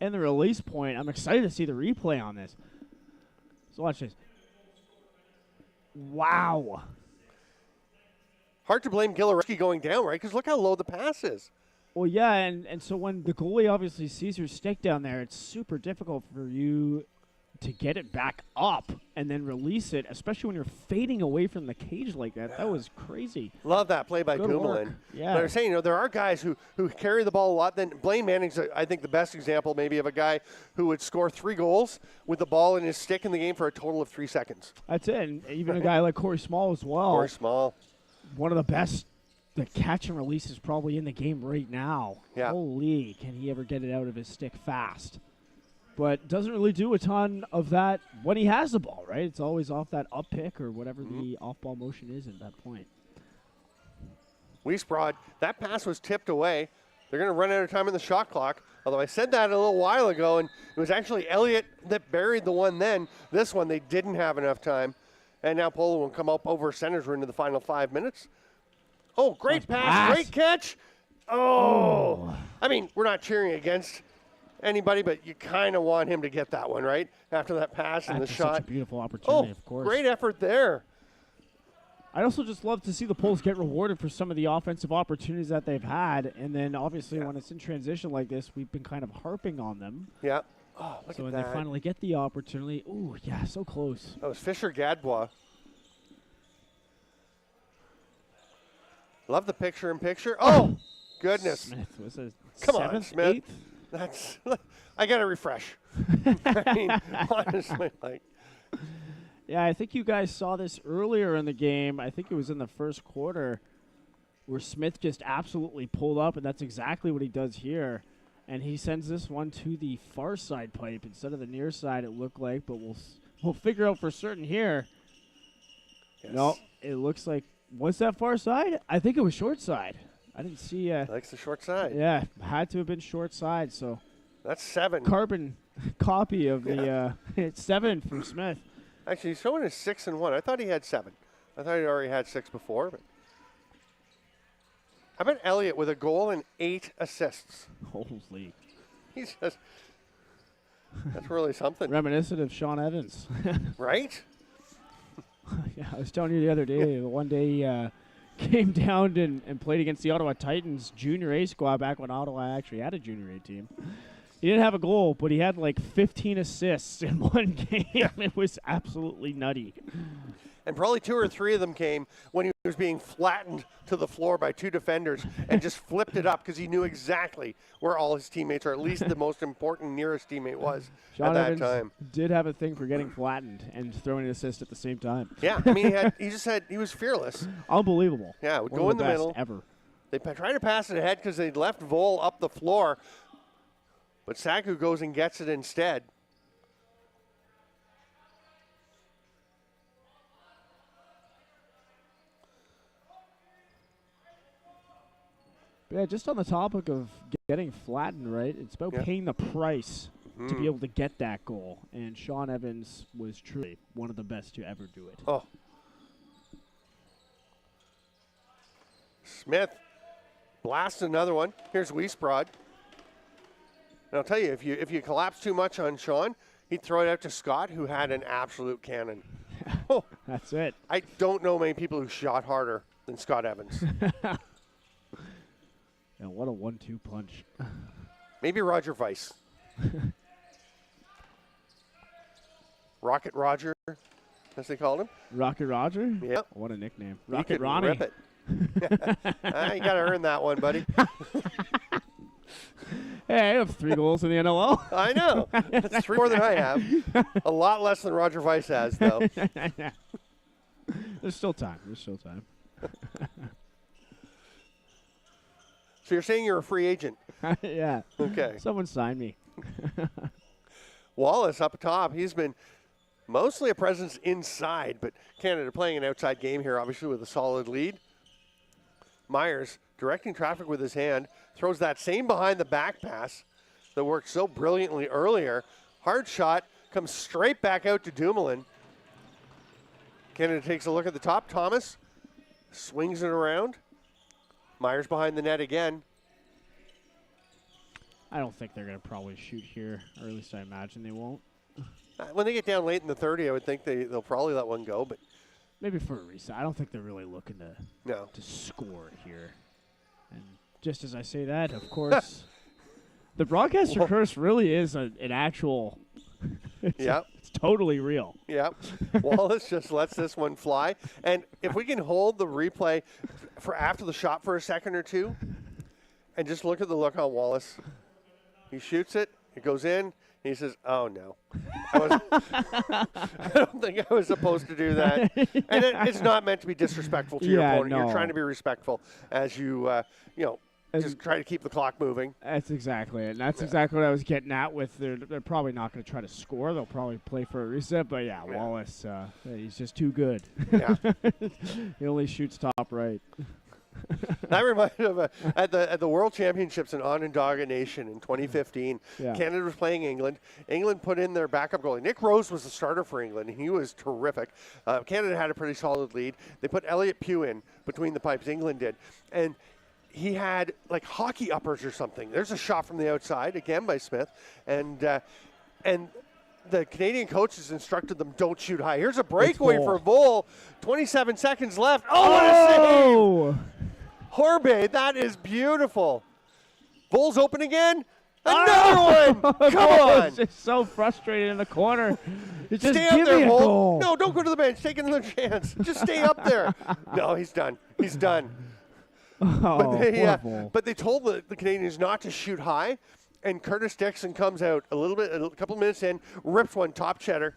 and the release point? I'm excited to see the replay on this. So watch this. Wow. Hard to blame Gilarowski going down, right? Because look how low the pass is. Well, yeah, and so when the goalie obviously sees your stick down there, it's super difficult for you to get it back up and then release it, especially when you're fading away from the cage like that. That was crazy. Love that play by Good Dumoulin. work. Yeah. But I'm saying, there are guys who carry the ball a lot. Then Blaine Manning's, I think, the best example maybe of a guy who would score 3 goals with the ball in his stick in the game for a total of 3 seconds. That's it. And even a guy like Corey Small as well. Corey Small. One of the best. The catch and release is probably in the game right now. Yeah. Holy, can he ever get it out of his stick fast? But doesn't really do a ton of that when he has the ball, right? It's always off that up pick or whatever the off-ball motion is at that point. Wiesbrod, that pass was tipped away. They're going to run out of time in the shot clock. Although I said that a little while ago, and it was actually Elliott that buried the one then. This one, they didn't have enough time. And now Polo will come up over centers. We're into the final 5 minutes. Oh, great pass, great catch. Oh. I mean, we're not cheering against anybody, but you kind of want him to get that one, right? After that pass and the shot. Such a beautiful opportunity, of course. Great effort there. I'd also just love to see the Poles get rewarded for some of the offensive opportunities that they've had. And then, obviously, when it's in transition like this, we've been kind of harping on them. Yeah. Oh, look so at when that. they finally get the opportunity, ooh, yeah, so close. That was Fisher-Gadbois. Love the picture-in-picture. Oh, goodness. Smith was a Come on, 7th, Smith. 8th? That's. I got to refresh. I mean, honestly, like. Yeah, I think you guys saw this earlier in the game. I think it was in the first quarter where Smith just absolutely pulled up, and that's exactly what he does here. And he sends this one to the far side pipe instead of the near side, it looked like, but we'll figure out for certain here. Yes. No, it looks like, was that far side? I think it was short side. I didn't see. Likes the short side. Yeah, had to have been short side, so. That's 7. Carbon copy of the it's 7 from Smith. Actually, he's showing us 6 and 1. I thought he had 7. I thought he already had 6 before. But how about Elliott with a goal and 8 assists? Holy. He's just. That's really something. Reminiscent of Sean Evans. Right? Yeah, I was telling you the other day, one day came down and played against the Ottawa Titans junior A squad back when Ottawa actually had a junior A team. He didn't have a goal, but he had like 15 assists in one game. It was absolutely nutty. And probably 2 or 3 of them came when he was being flattened to the floor by 2 defenders and just flipped it up because he knew exactly where all his teammates, or at least the most important nearest teammate was Sean at that Evans time. did have a thing for getting flattened and throwing an assist at the same time. Yeah, I mean, he was fearless. Unbelievable. Yeah, would One go of in the best middle. ever. They tried to pass it ahead because they left Vol up the floor, but Saku goes and gets it instead. Yeah, just on the topic of getting flattened, right? It's about paying the price to be able to get that goal. And Sean Evans was truly one of the best to ever do it. Oh. Smith blasts another one. Here's Wiesbrod. And I'll tell you, if you collapse too much on Sean, he'd throw it out to Scott, who had an absolute cannon. Oh, that's it. I don't know many people who shot harder than Scott Evans. And what a 1-2 punch. Maybe Roger Weiss. Rocket Roger, as they called him. Rocket Roger? Yep. What a nickname. Rocket Ronnie. Rip it. You got to earn that one, buddy. Hey, I have 3 goals in the NLL. I know. That's 3 more than I have. A lot less than Roger Weiss has, though. There's still time. There's still time. So you're saying you're a free agent? Yeah. Okay. Someone sign me. Wallace up top. He's been mostly a presence inside, but Canada playing an outside game here, obviously with a solid lead. Myers directing traffic with his hand, throws that same behind the back pass that worked so brilliantly earlier. Hard shot, comes straight back out to Dumoulin. Canada takes a look at the top. Thomas swings it around. Myers behind the net again. I don't think they're going to probably shoot here, or at least I imagine they won't. When they get down late in the 30, I would think they'll probably let one go, but maybe for a reset. I don't think they're really looking to score here. And just as I say that, of course, the broadcaster curse really is an actual. It's totally real. Yep. Wallace just lets this one fly. And if we can hold the replay for after the shot for a second or two, and just look at the look on Wallace. He shoots it. It goes in. And he says, "Oh no, I don't think I was supposed to do that." And it's not meant to be disrespectful to your opponent. No. You're trying to be respectful as you, just try to keep the clock moving. That's exactly it. And that's exactly what I was getting at with they're probably not going to try to score. They'll probably play for a reset. But, Wallace, he's just too good. Yeah. He only shoots top right. That reminded me of at the World Championships in Onondaga Nation in 2015. Canada was playing England. England put in their backup goalie. Nick Rose was the starter for England, and he was terrific. Canada had a pretty solid lead. They put Elliot Pugh in between the pipes. England did. And he had like hockey uppers or something. There's a shot from the outside, again by Smith. And the Canadian coaches instructed them, don't shoot high. Here's a breakaway for Vol. 27 seconds left. Oh, what a save! Horbe, that is beautiful. Vol's open again. Another one! Come on! Just so frustrated in the corner. Just stay up there, Vol. No, don't go to the bench. Take another chance. Just stay up there. No, he's done. He's done. But they told the Canadians not to shoot high. And Curtis Dixon comes out a couple minutes in, rips one top cheddar,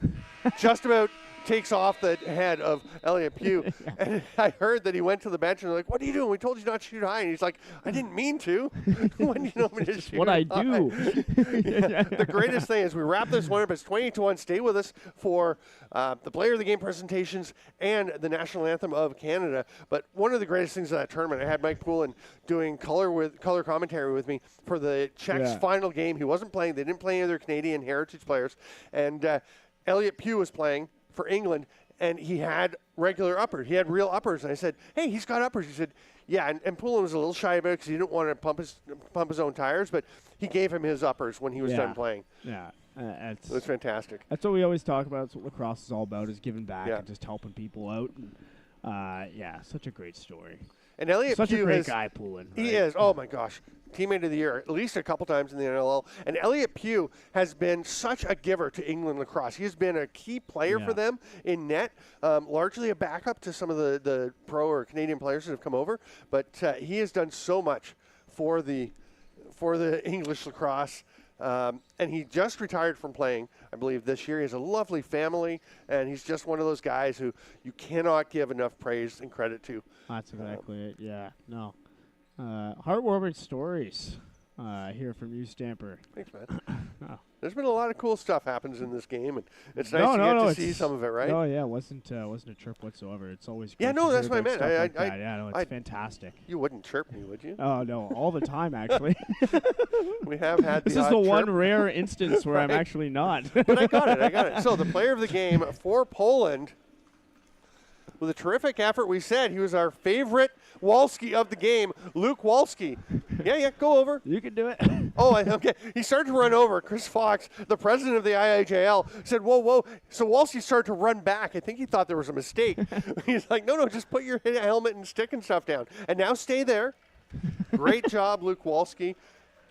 just about takes off the head of Elliot Pugh. And I heard that he went to the bench and they're like, "What are you doing? We told you not to shoot high." And he's like, "I didn't mean to." When you know me to shoot what I high. do. The greatest thing is we wrap this one up. It's 20-1. Stay with us for the player of the game presentations and the national anthem of Canada. But one of the greatest things of that tournament, I had Mike Poulin doing color commentary with me for the Czechs' final game. He wasn't playing. They didn't play any of their Canadian heritage players. And Elliot Pugh was playing for England, and he had regular uppers. He had real uppers. And I said, "Hey, he's got uppers." He said, "Yeah." And Poulin was a little shy about it because he didn't want to pump his own tires, but he gave him his uppers when he was done playing. Yeah. It was fantastic. That's what we always talk about. That's what lacrosse is all about, is giving back and just helping people out. And Yeah, such a great story. And Elliot Such Pugh a great has, guy, Poulin. He right? is. Oh my gosh. Teammate of the year, at least a couple times in the NLL. And Elliot Pugh has been such a giver to England lacrosse. He has been a key player for them in net, largely a backup to some of the pro or Canadian players that have come over. But he has done so much for the English lacrosse. And he just retired from playing, I believe, this year. He has a lovely family, and he's just one of those guys who you cannot give enough praise and credit to. That's exactly it. Yeah, no. Heartwarming stories here from you, Stamper. Thanks, man. Oh. There's been a lot of cool stuff happens in this game, and it's nice to get to see some of it, right? Oh yeah, wasn't a chirp whatsoever. It's always great no, to that's hear what I about meant. stuff like that. Yeah, no, it's fantastic. You wouldn't chirp me, would you? Oh no, all the time actually. We have had this the is the one chirp. rare instance where I'm actually not. But I got it. So the player of the game for Poland, with a terrific effort, we said he was our favorite Walski of the game, Luke Walski. Yeah, go over. You can do it. Okay. He started to run over. Chris Fox, the president of the IIJL, said, whoa. So Walski started to run back. I think he thought there was a mistake. He's like, no, just put your helmet and stick and stuff down. And now stay there. Great job, Luke Walski.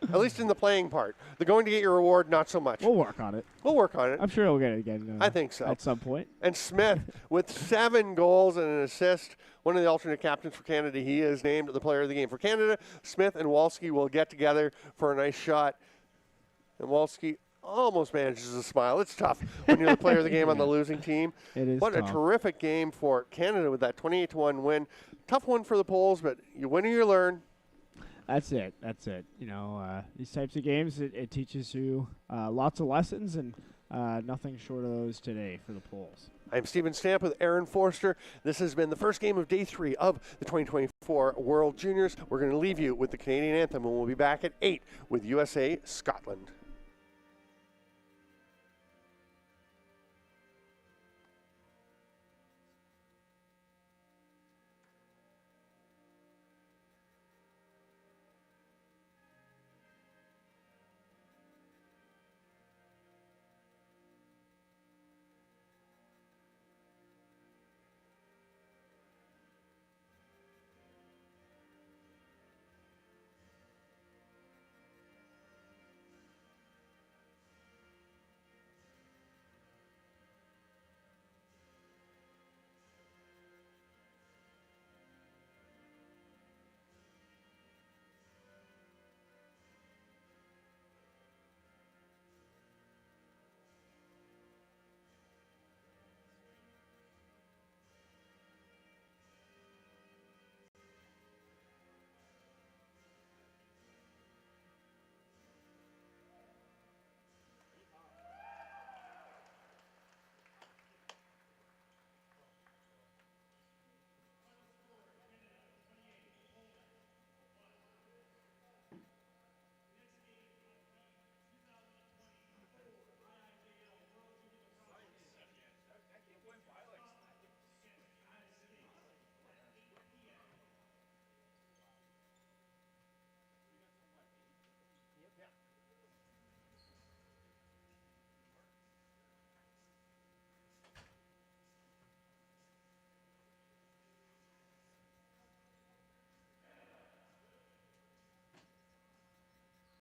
At least in the playing part. The going to get your reward, not so much. We'll work on it. I'm sure he'll get it again. I think so. At some point. And Smith, with 7 goals and an assist, one of the alternate captains for Canada, he is named the player of the game for Canada. Smith and Walski will get together for a nice shot. And Walski almost manages to smile. It's tough when you're the player of the game on the losing team. It is What tough. a terrific game for Canada with that 28-1 win. Tough one for the Poles, but you win or you learn. That's it. You know, these types of games, it teaches you lots of lessons, and nothing short of those today for the Poles. I'm Stephen Stamp with Aaron Forster. This has been the first game of Day 3 of the 2024 World Juniors. We're going to leave you with the Canadian anthem, and we'll be back at 8 with USA Scotland.